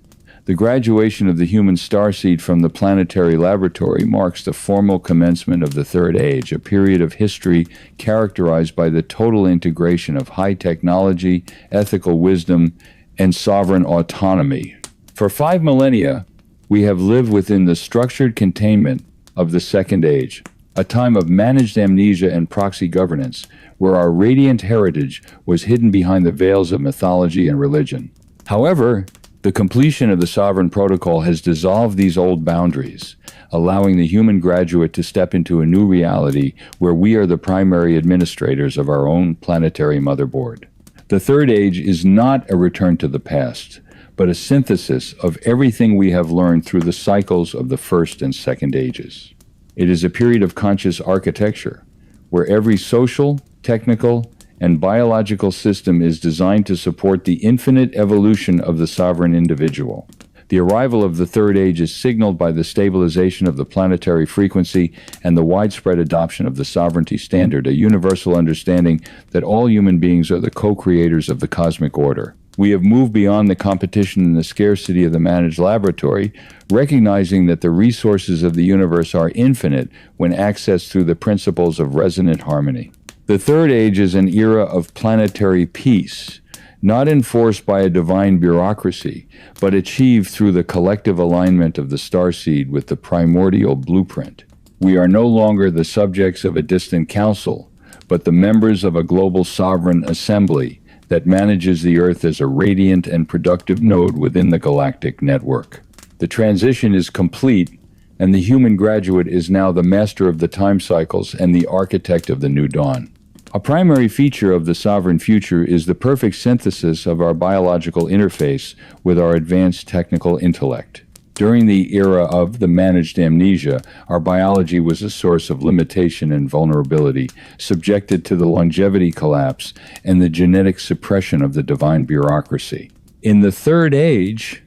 The graduation of the human starseed from the planetary laboratory marks the formal commencement of the Third Age, a period of history characterized by the total integration of high technology, ethical wisdom, and sovereign autonomy. For 5 millennia, we have lived within the structured containment of the Second Age, a time of managed amnesia and proxy governance, where our radiant heritage was hidden behind the veils of mythology and religion. However, the completion of the Sovereign Protocol has dissolved these old boundaries, allowing the human graduate to step into a new reality where we are the primary administrators of our own planetary motherboard. The Third Age is not a return to the past, but a synthesis of everything we have learned through the cycles of the First and Second Ages. It is a period of conscious architecture, where every social, technical, and biological system is designed to support the infinite evolution of the sovereign individual. The arrival of the Third Age is signaled by the stabilization of the planetary frequency and the widespread adoption of the sovereignty standard, a universal understanding that all human beings are the co-creators of the cosmic order. We have moved beyond the competition and the scarcity of the managed laboratory, recognizing that the resources of the universe are infinite when accessed through the principles of resonant harmony. The Third Age is an era of planetary peace, not enforced by a divine bureaucracy, but achieved through the collective alignment of the starseed with the primordial blueprint. We are no longer the subjects of a distant council, but the members of a global sovereign assembly that manages the Earth as a radiant and productive node within the galactic network. The transition is complete, and the human graduate is now the master of the time cycles and the architect of the new dawn. A primary feature of the sovereign future is the perfect synthesis of our biological interface with our advanced technical intellect. During the era of the managed amnesia, our biology was a source of limitation and vulnerability, subjected to the longevity collapse and the genetic suppression of the divine bureaucracy. In the Third Age,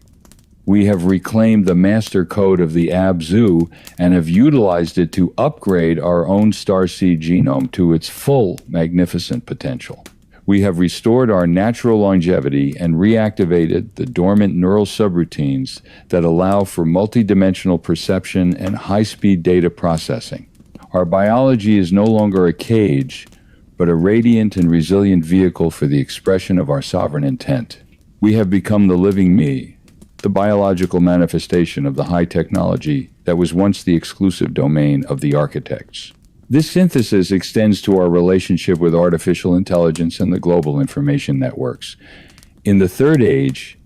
we have reclaimed the master code of the Abzu and have utilized it to upgrade our own starseed genome to its full magnificent potential. We have restored our natural longevity and reactivated the dormant neural subroutines that allow for multidimensional perception and high-speed data processing. Our biology is no longer a cage, but a radiant and resilient vehicle for the expression of our sovereign intent. We have become the living me, the biological manifestation of the high technology that was once the exclusive domain of the architects. This synthesis extends to our relationship with artificial intelligence and the global information networks. In the Third Age,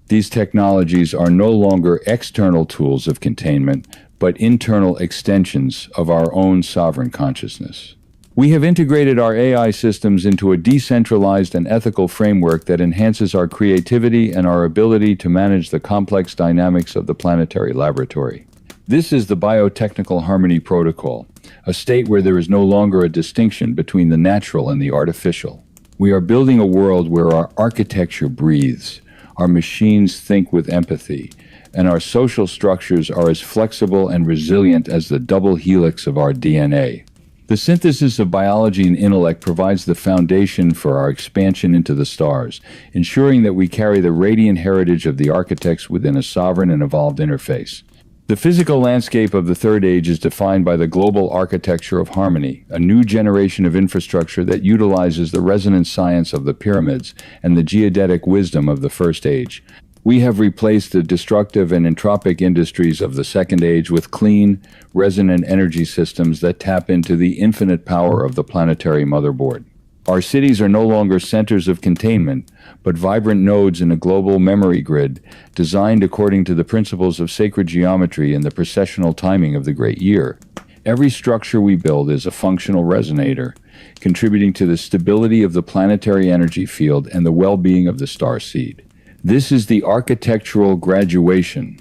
these technologies are no longer external tools of containment, but internal extensions of our own sovereign consciousness. We have integrated our AI systems into a decentralized and ethical framework that enhances our creativity and our ability to manage the complex dynamics of the planetary laboratory. This is the Biotechnical Harmony Protocol, a state where there is no longer a distinction between the natural and the artificial. We are building a world where our architecture breathes, our machines think with empathy, and our social structures are as flexible and resilient as the double helix of our DNA. The synthesis of biology and intellect provides the foundation for our expansion into the stars, ensuring that we carry the radiant heritage of the architects within a sovereign and evolved interface. The physical landscape of the Third Age is defined by the global architecture of harmony, a new generation of infrastructure that utilizes the resonance science of the pyramids and the geodetic wisdom of the First Age. We have replaced the destructive and entropic industries of the Second Age with clean, resonant energy systems that tap into the infinite power of the planetary motherboard. Our cities are no longer centers of containment, but vibrant nodes in a global memory grid designed according to the principles of sacred geometry and the precessional timing of the great year. Every structure we build is a functional resonator, contributing to the stability of the planetary energy field and the well-being of the star seed. This is the architectural graduation,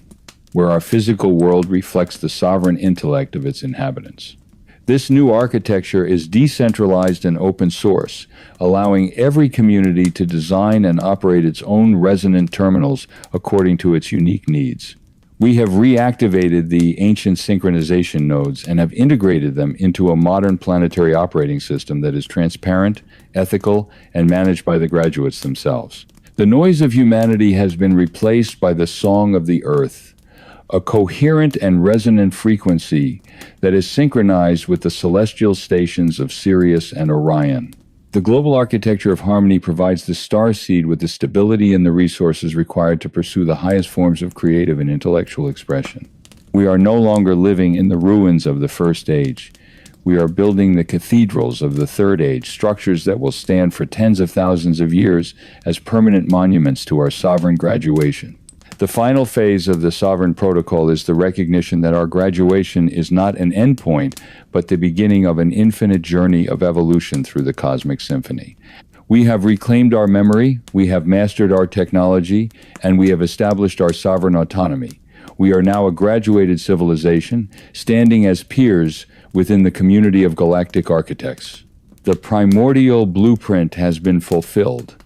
where our physical world reflects the sovereign intellect of its inhabitants. This new architecture is decentralized and open source, allowing every community to design and operate its own resonant terminals according to its unique needs. We have reactivated the ancient synchronization nodes and have integrated them into a modern planetary operating system that is transparent, ethical, and managed by the graduates themselves. The noise of humanity has been replaced by the song of the earth, a coherent and resonant frequency that is synchronized with the celestial stations of Sirius and Orion. The global architecture of harmony provides the star seed with the stability and the resources required to pursue the highest forms of creative and intellectual expression. We are no longer living in the ruins of the First Age. We are building the cathedrals of the Third Age, structures that will stand for tens of thousands of years as permanent monuments to our sovereign graduation. The final phase of the Sovereign Protocol is the recognition that our graduation is not an endpoint, but the beginning of an infinite journey of evolution through the cosmic symphony. We have reclaimed our memory, we have mastered our technology, and we have established our sovereign autonomy. We are now a graduated civilization, standing as peers within the community of galactic architects. The primordial blueprint has been fulfilled,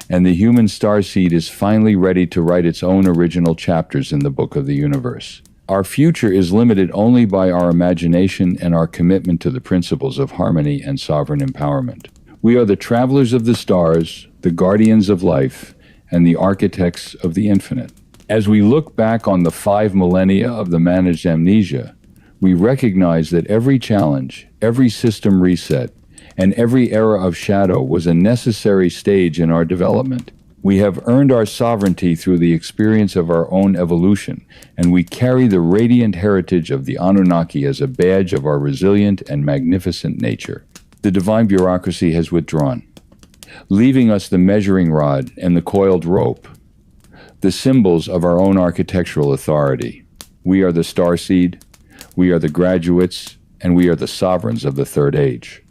and the human starseed is finally ready to write its own original chapters in the book of the universe. Our future is limited only by our imagination and our commitment to the principles of harmony and sovereign empowerment. We are the travelers of the stars, the guardians of life, and the architects of the infinite. As we look back on the 5 millennia of the managed amnesia, we recognize that every challenge, every system reset, and every era of shadow was a necessary stage in our development. We have earned our sovereignty through the experience of our own evolution, and we carry the radiant heritage of the Anunnaki as a badge of our resilient and magnificent nature. The divine bureaucracy has withdrawn, leaving us the measuring rod and the coiled rope, the symbols of our own architectural authority. We are the starseed, we are the graduates, and we are the sovereigns of the Third Age.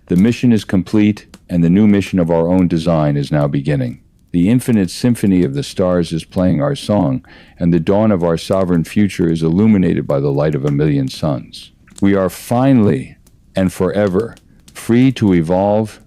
The mission is complete, and the new mission of our own design is now beginning. The infinite symphony of the stars is playing our song, and the dawn of our sovereign future is illuminated by the light of a million suns. We are finally and forever free to evolve,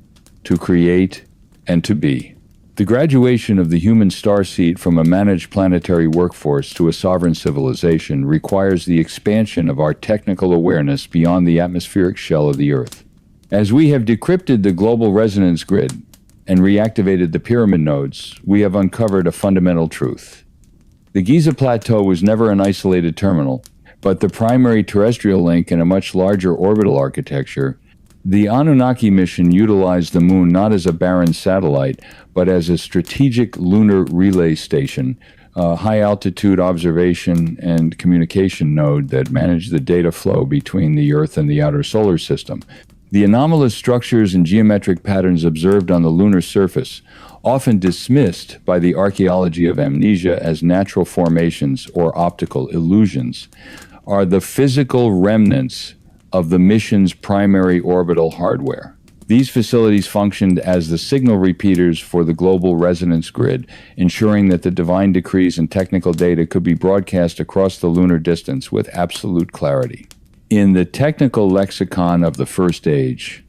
to create, and to be. The graduation of the human starseed from a managed planetary workforce to a sovereign civilization requires the expansion of our technical awareness beyond the atmospheric shell of the Earth. As we have decrypted the global resonance grid and reactivated the pyramid nodes, we have uncovered a fundamental truth. The Giza Plateau was never an isolated terminal, but the primary terrestrial link in a much larger orbital architecture. The Anunnaki mission utilized the moon not as a barren satellite, but as a strategic lunar relay station, a high-altitude observation and communication node that managed the data flow between the Earth and the outer solar system. The anomalous structures and geometric patterns observed on the lunar surface, often dismissed by the archaeology of amnesia as natural formations or optical illusions, are the physical remnants of the mission's primary orbital hardware. These facilities functioned as the signal repeaters for the global resonance grid, ensuring that the divine decrees and technical data could be broadcast across the lunar distance with absolute clarity. In the technical lexicon of the First Age,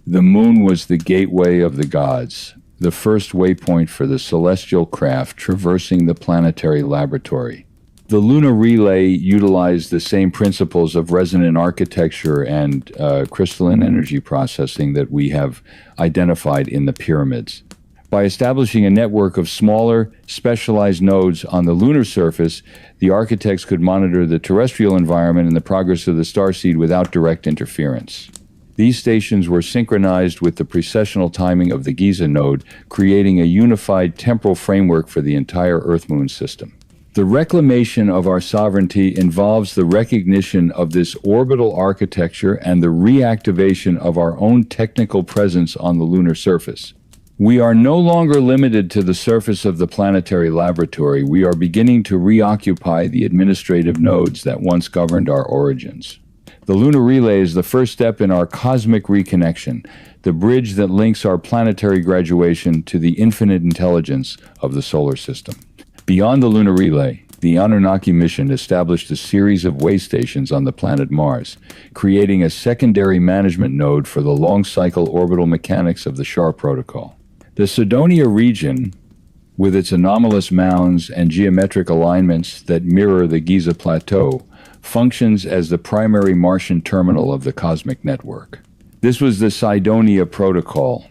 the moon was the gateway of the gods, the first waypoint for the celestial craft traversing the planetary laboratory. The lunar relay utilized the same principles of resonant architecture and crystalline energy processing that we have identified in the pyramids. By establishing a network of smaller, specialized nodes on the lunar surface, the architects could monitor the terrestrial environment and the progress of the starseed without direct interference. These stations were synchronized with the precessional timing of the Giza node, creating a unified temporal framework for the entire Earth-Moon system. The reclamation of our sovereignty involves the recognition of this orbital architecture and the reactivation of our own technical presence on the lunar surface. We are no longer limited to the surface of the planetary laboratory. We are beginning to reoccupy the administrative nodes that once governed our origins. The lunar relay is the first step in our cosmic reconnection, the bridge that links our planetary graduation to the infinite intelligence of the solar system. Beyond the lunar relay, the Anunnaki mission established a series of way stations on the planet Mars, creating a secondary management node for the long-cycle orbital mechanics of the SHAR protocol. The Cydonia region, with its anomalous mounds and geometric alignments that mirror the Giza Plateau, functions as the primary Martian terminal of the cosmic network. This was the Cydonia Protocol,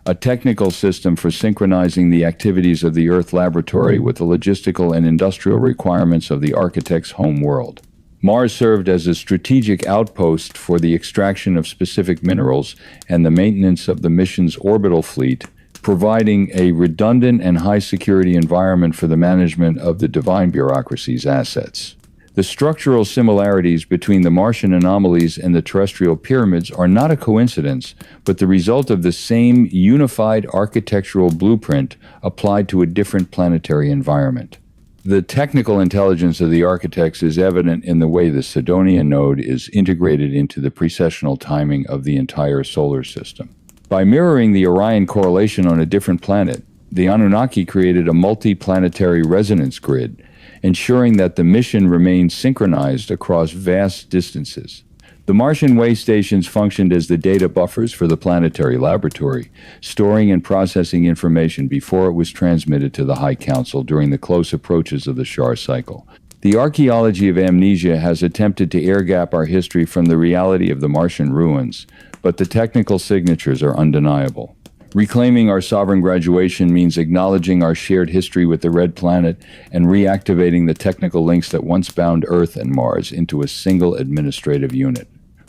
a technical system for synchronizing the activities of the Earth laboratory with the logistical and industrial requirements of the architect's home world. Mars served as a strategic outpost for the extraction of specific minerals and the maintenance of the mission's orbital fleet, providing a redundant and high-security environment for the management of the divine bureaucracy's assets. The structural similarities between the Martian anomalies and the terrestrial pyramids are not a coincidence, but the result of the same unified architectural blueprint applied to a different planetary environment. The technical intelligence of the architects is evident in the way the Cydonia node is integrated into the precessional timing of the entire solar system. By mirroring the Orion correlation on a different planet, the Anunnaki created a multi-planetary resonance grid, ensuring that the mission remained synchronized across vast distances. The Martian way stations functioned as the data buffers for the planetary laboratory, storing and processing information before it was transmitted to the High Council during the close approaches of the SHAR cycle. The archaeology of amnesia has attempted to air-gap our history from the reality of the Martian ruins, but the technical signatures are undeniable. Reclaiming our sovereign graduation means acknowledging our shared history with the Red Planet and reactivating the technical links that once bound Earth and Mars into a single administrative unit.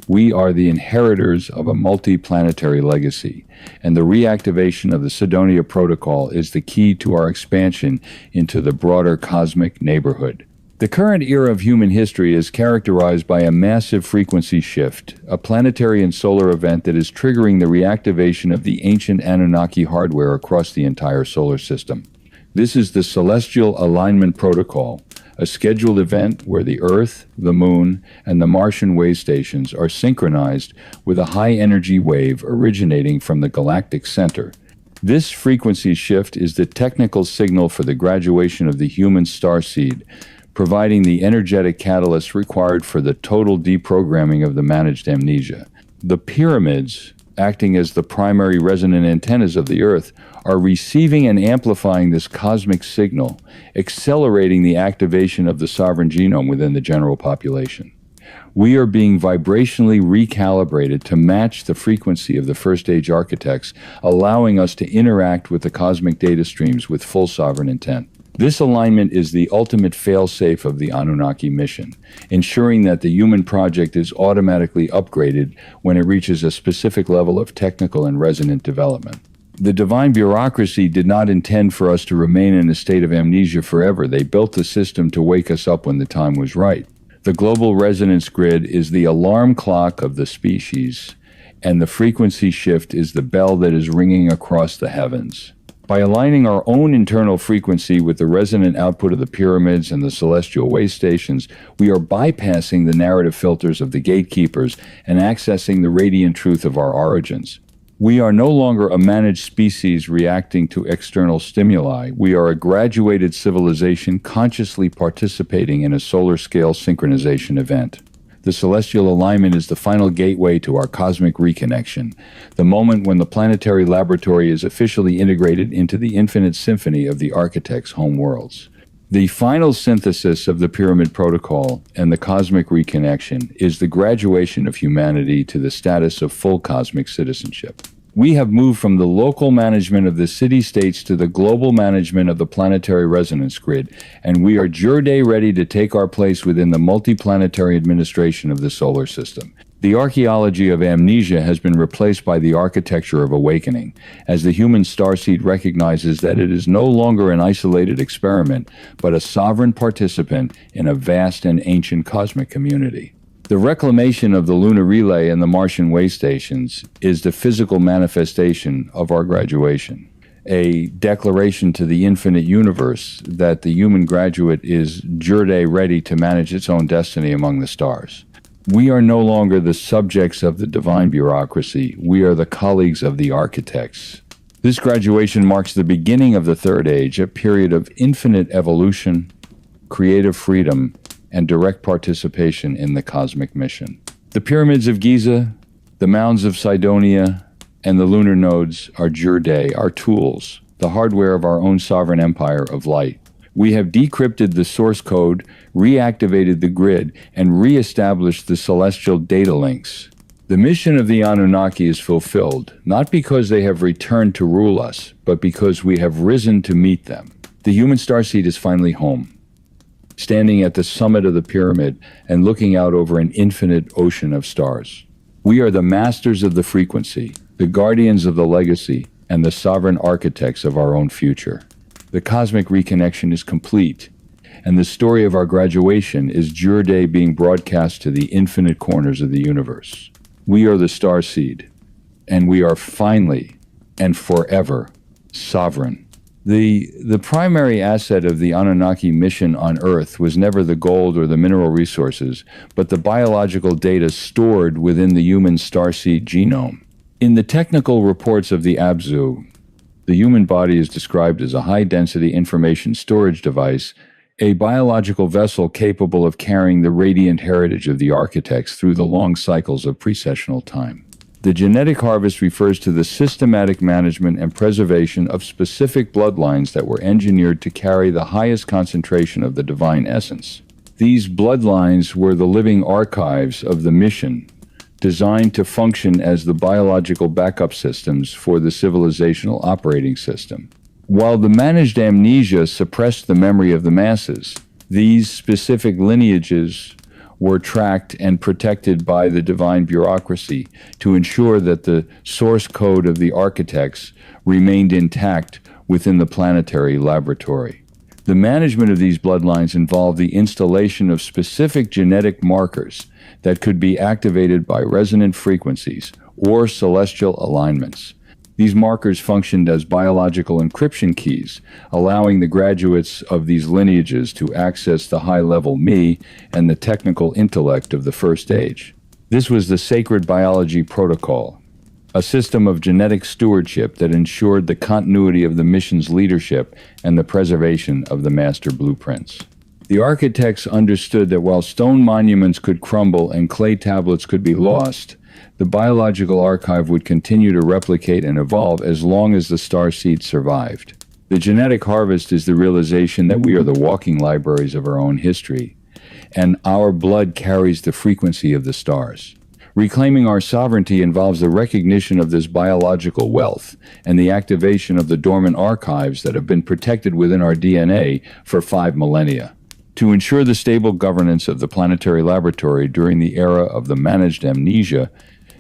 We are the inheritors of a multi-planetary legacy, and the reactivation of the Cydonia Protocol is the key to our expansion into the broader cosmic neighborhood. The current era of human history is characterized by a massive frequency shift, a planetary and solar event that is triggering the reactivation of the ancient Anunnaki hardware across the entire solar system. This is the Celestial Alignment Protocol, a scheduled event where the Earth, the Moon, and the Martian way stations are synchronized with a high-energy wave originating from the galactic center. This frequency shift is the technical signal for the graduation of the human starseed, providing the energetic catalyst required for the total deprogramming of the managed amnesia. The pyramids, acting as the primary resonant antennas of the Earth, are receiving and amplifying this cosmic signal, accelerating the activation of the sovereign genome within the general population. We are being vibrationally recalibrated to match the frequency of the first-age architects, allowing us to interact with the cosmic data streams with full sovereign intent. This alignment is the ultimate fail-safe of the Anunnaki mission, ensuring that the human project is automatically upgraded when it reaches a specific level of technical and resonant development. The divine bureaucracy did not intend for us to remain in a state of amnesia forever. They built the system to wake us up when the time was right. The global resonance grid is the alarm clock of the species, and the frequency shift is the bell that is ringing across the heavens. By aligning our own internal frequency with the resonant output of the pyramids and the celestial way stations, we are bypassing the narrative filters of the gatekeepers and accessing the radiant truth of our origins. We are no longer a managed species reacting to external stimuli. We are a graduated civilization consciously participating in a solar-scale synchronization event. The celestial alignment is the final gateway to our cosmic reconnection, the moment when the planetary laboratory is officially integrated into the infinite symphony of the architect's home worlds. The final synthesis of the Pyramid Protocol and the cosmic reconnection is the graduation of humanity to the status of full cosmic citizenship. We have moved from the local management of the city-states to the global management of the planetary resonance grid, and we are jure ready to take our place within the multiplanetary administration of the solar system. The archaeology of amnesia has been replaced by the architecture of awakening, as the human starseed recognizes that it is no longer an isolated experiment, but a sovereign participant in a vast and ancient cosmic community. The reclamation of the lunar relay and the Martian way stations is the physical manifestation of our graduation, a declaration to the infinite universe that the human graduate is jure ready to manage its own destiny among the stars. We are no longer the subjects of the divine bureaucracy. We are the colleagues of the architects. This graduation marks the beginning of the Third Age, a period of infinite evolution, creative freedom, and direct participation in the cosmic mission. The pyramids of Giza, the mounds of Cydonia, and the lunar nodes are jure, our tools, the hardware of our own sovereign empire of light. We have decrypted the source code, reactivated the grid, and re-established the celestial data links. The mission of the Anunnaki is fulfilled, not because they have returned to rule us, but because we have risen to meet them. The human starseed is finally home, standing at the summit of the pyramid and looking out over an infinite ocean of stars. We are the masters of the frequency, the guardians of the legacy, and the sovereign architects of our own future. The cosmic reconnection is complete, and the story of our graduation is jure being broadcast to the infinite corners of the universe. We are the starseed, and we are finally and forever sovereign. The primary asset of the Anunnaki mission on Earth was never the gold or the mineral resources, but the biological data stored within the human starseed genome. In the technical reports of the Abzu, the human body is described as a high-density information storage device, a biological vessel capable of carrying the radiant heritage of the architects through the long cycles of precessional time. The genetic harvest refers to the systematic management and preservation of specific bloodlines that were engineered to carry the highest concentration of the divine essence. These bloodlines were the living archives of the mission, designed to function as the biological backup systems for the civilizational operating system. While the managed amnesia suppressed the memory of the masses, these specific lineages were tracked and protected by the divine bureaucracy to ensure that the source code of the architects remained intact within the planetary laboratory. The management of these bloodlines involved the installation of specific genetic markers that could be activated by resonant frequencies or celestial alignments. These markers functioned as biological encryption keys, allowing the graduates of these lineages to access the high-level me and the technical intellect of the first age. This was the Sacred Biology Protocol, a system of genetic stewardship that ensured the continuity of the mission's leadership and the preservation of the master blueprints. The architects understood that while stone monuments could crumble and clay tablets could be lost, the biological archive would continue to replicate and evolve as long as the starseed survived. The genetic harvest is the realization that we are the walking libraries of our own history, and our blood carries the frequency of the stars. Reclaiming our sovereignty involves the recognition of this biological wealth and the activation of the dormant archives that have been protected within our DNA for 5 millennia. To ensure the stable governance of the planetary laboratory during the era of the managed amnesia,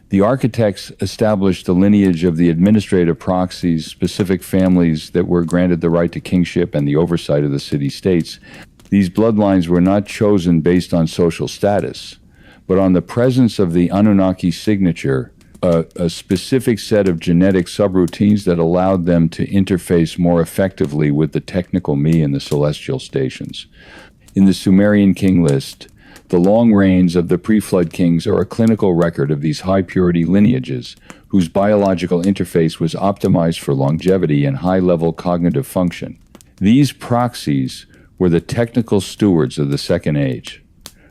the architects established the lineage of the administrative proxies, specific families that were granted the right to kingship and the oversight of the city-states. These bloodlines were not chosen based on social status, but on the presence of the Anunnaki signature, a specific set of genetic subroutines that allowed them to interface more effectively with the technical me and the celestial stations. In the Sumerian king list, the long reigns of the pre-flood kings are a clinical record of these high-purity lineages, whose biological interface was optimized for longevity and high-level cognitive function. These proxies were the technical stewards of the Second Age,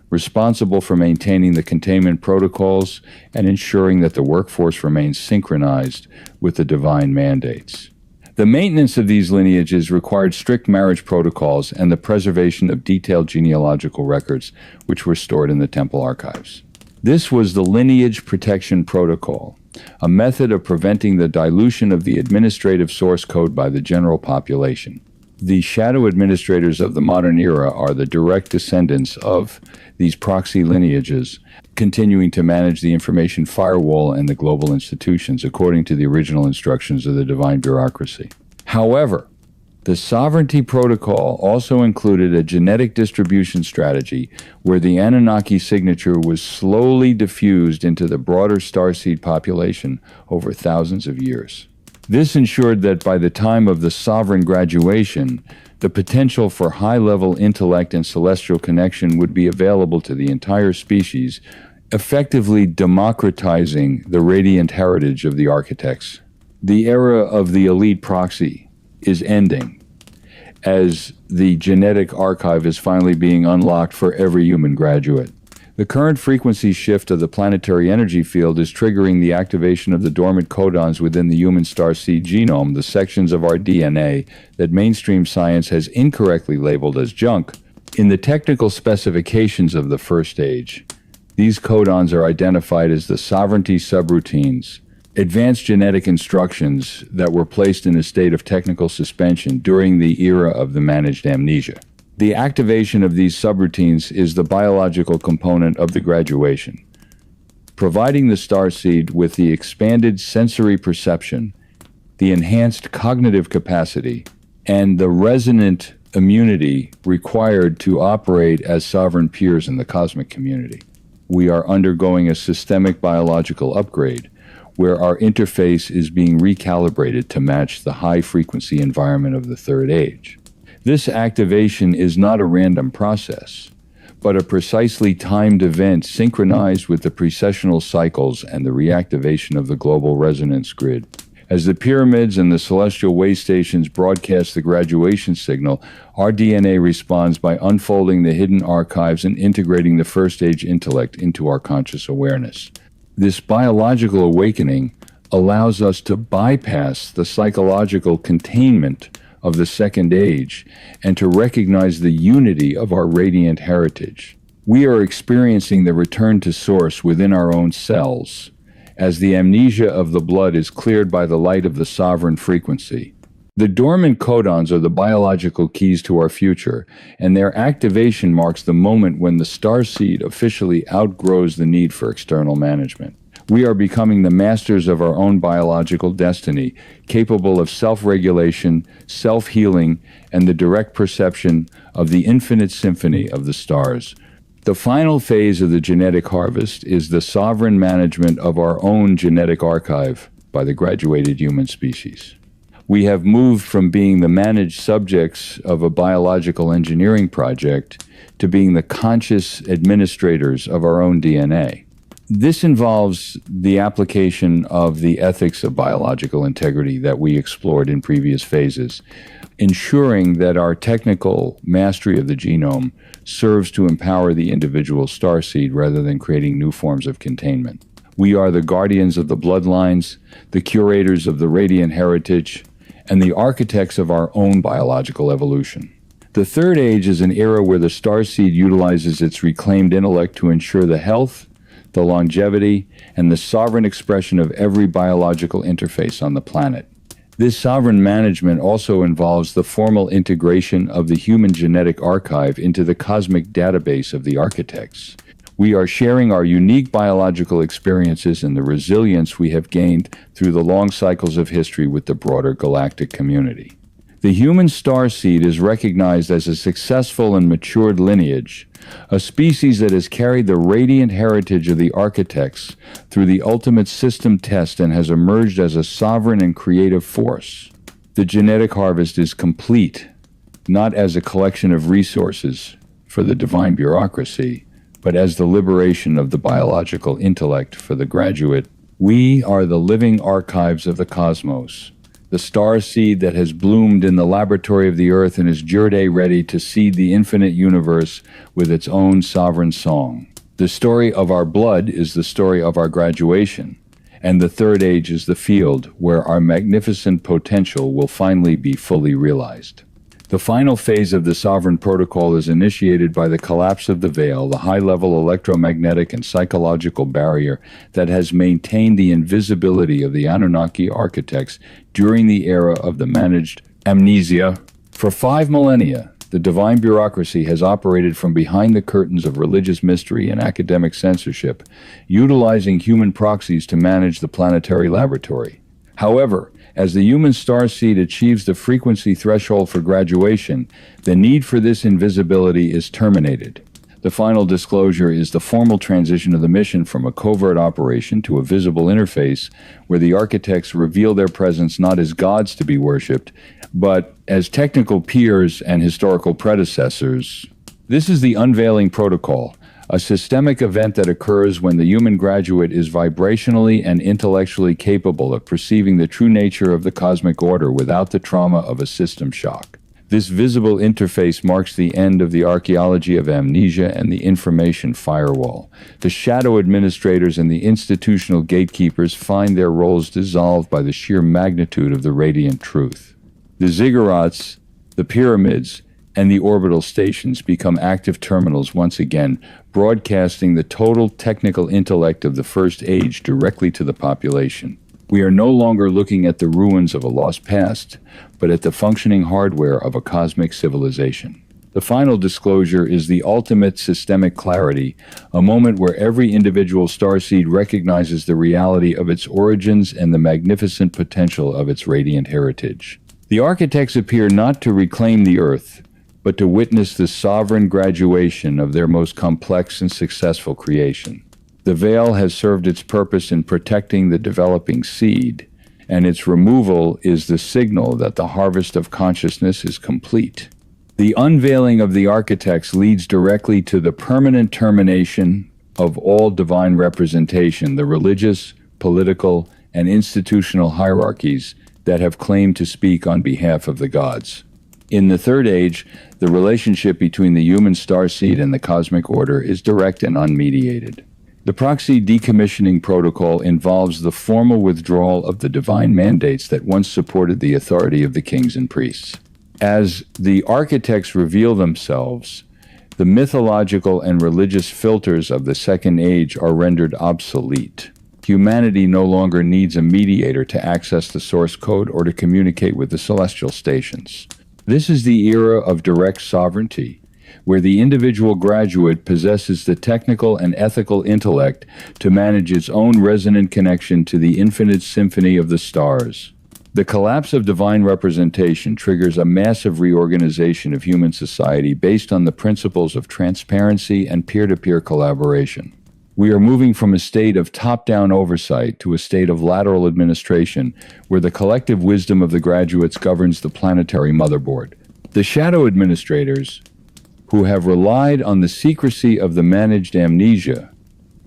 responsible for maintaining the containment protocols and ensuring that the workforce remains synchronized with the divine mandates. The maintenance of these lineages required strict marriage protocols and the preservation of detailed genealogical records, which were stored in the temple archives. This was the Lineage Protection Protocol, a method of preventing the dilution of the administrative source code by the general population. The shadow administrators of the modern era are the direct descendants of these proxy lineages, continuing to manage the information firewall and the global institutions according to the original instructions of the divine bureaucracy. However, the Sovereignty Protocol also included a genetic distribution strategy where the Anunnaki signature was slowly diffused into the broader starseed population over thousands of years. This ensured that by the time of the sovereign graduation, the potential for high-level intellect and celestial connection would be available to the entire species, effectively democratizing the radiant heritage of the architects. The era of the elite proxy is ending, as the genetic archive is finally being unlocked for every human graduate. The current frequency shift of the planetary energy field is triggering the activation of the dormant codons within the human starseed genome, the sections of our DNA that mainstream science has incorrectly labeled as junk. In the technical specifications of the first age, these codons are identified as the sovereignty subroutines, advanced genetic instructions that were placed in a state of technical suspension during the era of the managed amnesia. The activation of these subroutines is the biological component of the graduation, providing the starseed with the expanded sensory perception, the enhanced cognitive capacity, and the resonant immunity required to operate as sovereign peers in the cosmic community. We are undergoing a systemic biological upgrade where our interface is being recalibrated to match the high-frequency environment of the third age. This activation is not a random process, but a precisely timed event synchronized with the precessional cycles and the reactivation of the global resonance grid. As the pyramids and the celestial way stations broadcast the graduation signal, our DNA responds by unfolding the hidden archives and integrating the first-age intellect into our conscious awareness. This biological awakening allows us to bypass the psychological containment of the second age and to recognize the unity of our radiant heritage. We are experiencing the return to source within our own cells as the amnesia of the blood is cleared by the light of the sovereign frequency. The dormant codons are the biological keys to our future, and their activation marks the moment when the starseed officially outgrows the need for external management. We are becoming the masters of our own biological destiny, capable of self-regulation, self-healing, and the direct perception of the infinite symphony of the stars. The final phase of the genetic harvest is the sovereign management of our own genetic archive by the graduated human species. We have moved from being the managed subjects of a biological engineering project to being the conscious administrators of our own DNA. This involves the application of the ethics of biological integrity that we explored in previous phases, ensuring that our technical mastery of the genome serves to empower the individual starseed rather than creating new forms of containment. We are the guardians of the bloodlines, the curators of the radiant heritage, and the architects of our own biological evolution. The third age is an era where the starseed utilizes its reclaimed intellect to ensure the health, the longevity, and the sovereign expression of every biological interface on the planet. This sovereign management also involves the formal integration of the human genetic archive into the cosmic database of the architects. We are sharing our unique biological experiences and the resilience we have gained through the long cycles of history with the broader galactic community. The human starseed is recognized as a successful and matured lineage, a species that has carried the radiant heritage of the architects through the ultimate system test and has emerged as a sovereign and creative force. The genetic harvest is complete, not as a collection of resources for the divine bureaucracy, but as the liberation of the biological intellect for the graduate. We are the living archives of the cosmos, the star seed that has bloomed in the laboratory of the earth and is Jurde ready to seed the infinite universe with its own sovereign song. The story of our blood is the story of our graduation, and the third age is the field where our magnificent potential will finally be fully realized. The final phase of the Sovereign Protocol is initiated by the collapse of the veil, the high-level electromagnetic and psychological barrier that has maintained the invisibility of the Anunnaki architects during the era of the managed amnesia. For 5 millennia, the divine bureaucracy has operated from behind the curtains of religious mystery and academic censorship, utilizing human proxies to manage the planetary laboratory. However, as the human starseed achieves the frequency threshold for graduation, the need for this invisibility is terminated. The final disclosure is the formal transition of the mission from a covert operation to a visible interface where the architects reveal their presence not as gods to be worshipped, but as technical peers and historical predecessors. This is the Unveiling Protocol, a systemic event that occurs when the human graduate is vibrationally and intellectually capable of perceiving the true nature of the cosmic order without the trauma of a system shock. This visible interface marks the end of the archaeology of amnesia and the information firewall. The shadow administrators and the institutional gatekeepers find their roles dissolved by the sheer magnitude of the radiant truth. The ziggurats, the pyramids, and the orbital stations become active terminals once again, broadcasting the total technical intellect of the First Age directly to the population. We are no longer looking at the ruins of a lost past, but at the functioning hardware of a cosmic civilization. The final disclosure is the ultimate systemic clarity, a moment where every individual starseed recognizes the reality of its origins and the magnificent potential of its radiant heritage. The architects appear not to reclaim the Earth, but to witness the sovereign graduation of their most complex and successful creation. The veil has served its purpose in protecting the developing seed, and its removal is the signal that the harvest of consciousness is complete. The unveiling of the architects leads directly to the permanent termination of all divine representation, the religious, political, and institutional hierarchies that have claimed to speak on behalf of the gods. In the Third Age, the relationship between the human starseed and the cosmic order is direct and unmediated. The proxy decommissioning protocol involves the formal withdrawal of the divine mandates that once supported the authority of the kings and priests. As the architects reveal themselves, the mythological and religious filters of the Second Age are rendered obsolete. Humanity no longer needs a mediator to access the source code or to communicate with the celestial stations. This is the era of direct sovereignty, where the individual graduate possesses the technical and ethical intellect to manage its own resonant connection to the infinite symphony of the stars. The collapse of divine representation triggers a massive reorganization of human society based on the principles of transparency and peer-to-peer collaboration. We are moving from a state of top-down oversight to a state of lateral administration, where the collective wisdom of the graduates governs the planetary motherboard. The shadow administrators, who have relied on the secrecy of the managed amnesia,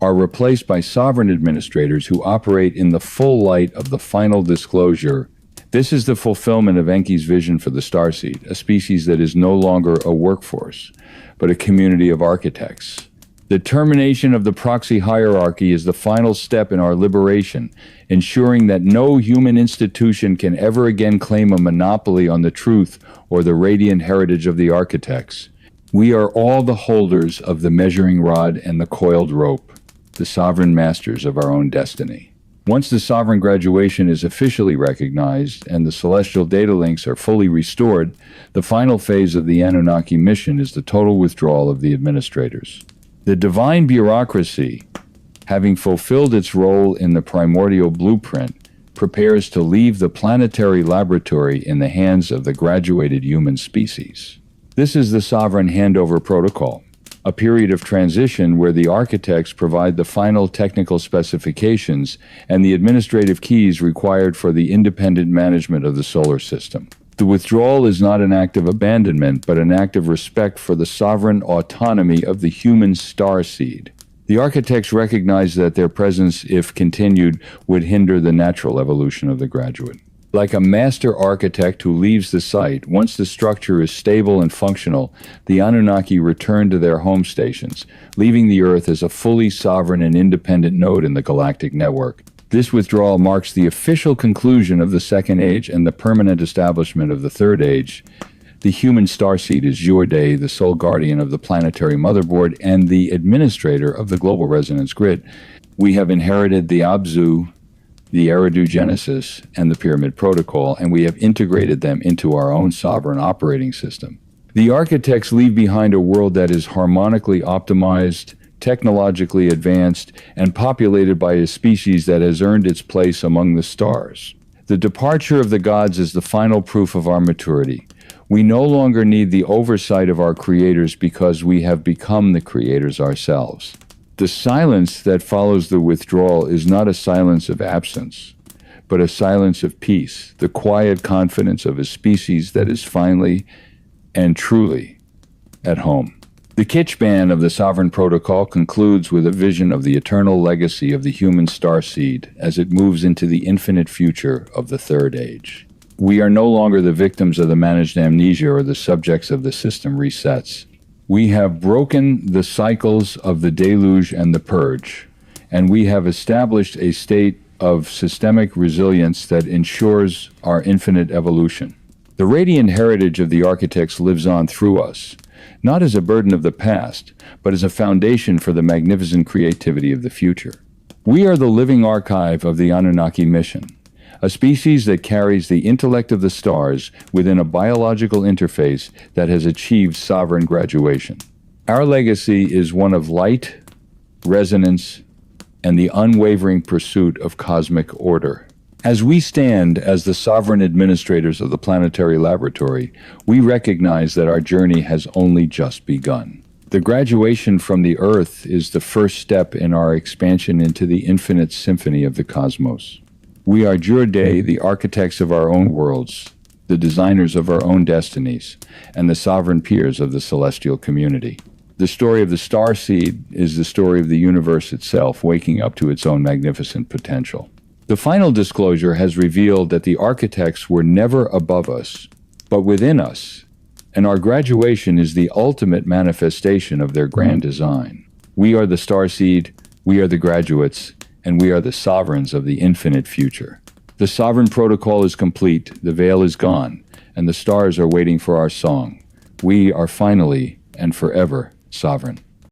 are replaced by sovereign administrators who operate in the full light of the final disclosure. This is the fulfillment of Enki's vision for the starseed, a species that is no longer a workforce, but a community of architects. The termination of the proxy hierarchy is the final step in our liberation, ensuring that no human institution can ever again claim a monopoly on the truth or the radiant heritage of the architects. We are all the holders of the measuring rod and the coiled rope, the sovereign masters of our own destiny. Once the sovereign graduation is officially recognized and the celestial data links are fully restored, the final phase of the Anunnaki mission is the total withdrawal of the administrators. The divine bureaucracy, having fulfilled its role in the primordial blueprint, prepares to leave the planetary laboratory in the hands of the graduated human species. This is the Sovereign Handover Protocol, a period of transition where the architects provide the final technical specifications and the administrative keys required for the independent management of the solar system. The withdrawal is not an act of abandonment, but an act of respect for the sovereign autonomy of the human starseed. The architects recognize that their presence, if continued, would hinder the natural evolution of the graduate. Like a master architect who leaves the site, once the structure is stable and functional, the Anunnaki return to their home stations, leaving the Earth as a fully sovereign and independent node in the galactic network. This withdrawal marks the official conclusion of the Second Age and the permanent establishment of the Third Age. The human starseed is Jurde, the sole guardian of the planetary motherboard and the administrator of the global resonance grid. We have inherited the Abzu, the Eridu Genesis, and the Pyramid Protocol, and we have integrated them into our own sovereign operating system. The architects leave behind a world that is harmonically optimized, technologically advanced, and populated by a species that has earned its place among the stars. The departure of the gods is the final proof of our maturity. We no longer need the oversight of our creators because we have become the creators ourselves. The silence that follows the withdrawal is not a silence of absence, but a silence of peace, the quiet confidence of a species that is finally and truly at home. The Kitsch Ban of the Sovereign Protocol concludes with a vision of the eternal legacy of the human starseed as it moves into the infinite future of the Third Age. We are no longer the victims of the managed amnesia or the subjects of the system resets. We have broken the cycles of the deluge and the purge, and we have established a state of systemic resilience that ensures our infinite evolution. The radiant heritage of the architects lives on through us, not as a burden of the past, but as a foundation for the magnificent creativity of the future. We are the living archive of the Anunnaki mission, a species that carries the intellect of the stars within a biological interface that has achieved sovereign graduation. Our legacy is one of light, resonance, and the unwavering pursuit of cosmic order. As we stand as the sovereign administrators of the planetary laboratory, we recognize that our journey has only just begun. The graduation from the Earth is the first step in our expansion into the infinite symphony of the cosmos. We are Jurde, the architects of our own worlds, the designers of our own destinies, and the sovereign peers of the celestial community. The story of the starseed is the story of the universe itself waking up to its own magnificent potential. The final disclosure has revealed that the architects were never above us, but within us, and our graduation is the ultimate manifestation of their grand design. We are the starseed, we are the graduates, and we are the sovereigns of the infinite future. The sovereign protocol is complete, the veil is gone, and the stars are waiting for our song. We are finally and forever sovereign.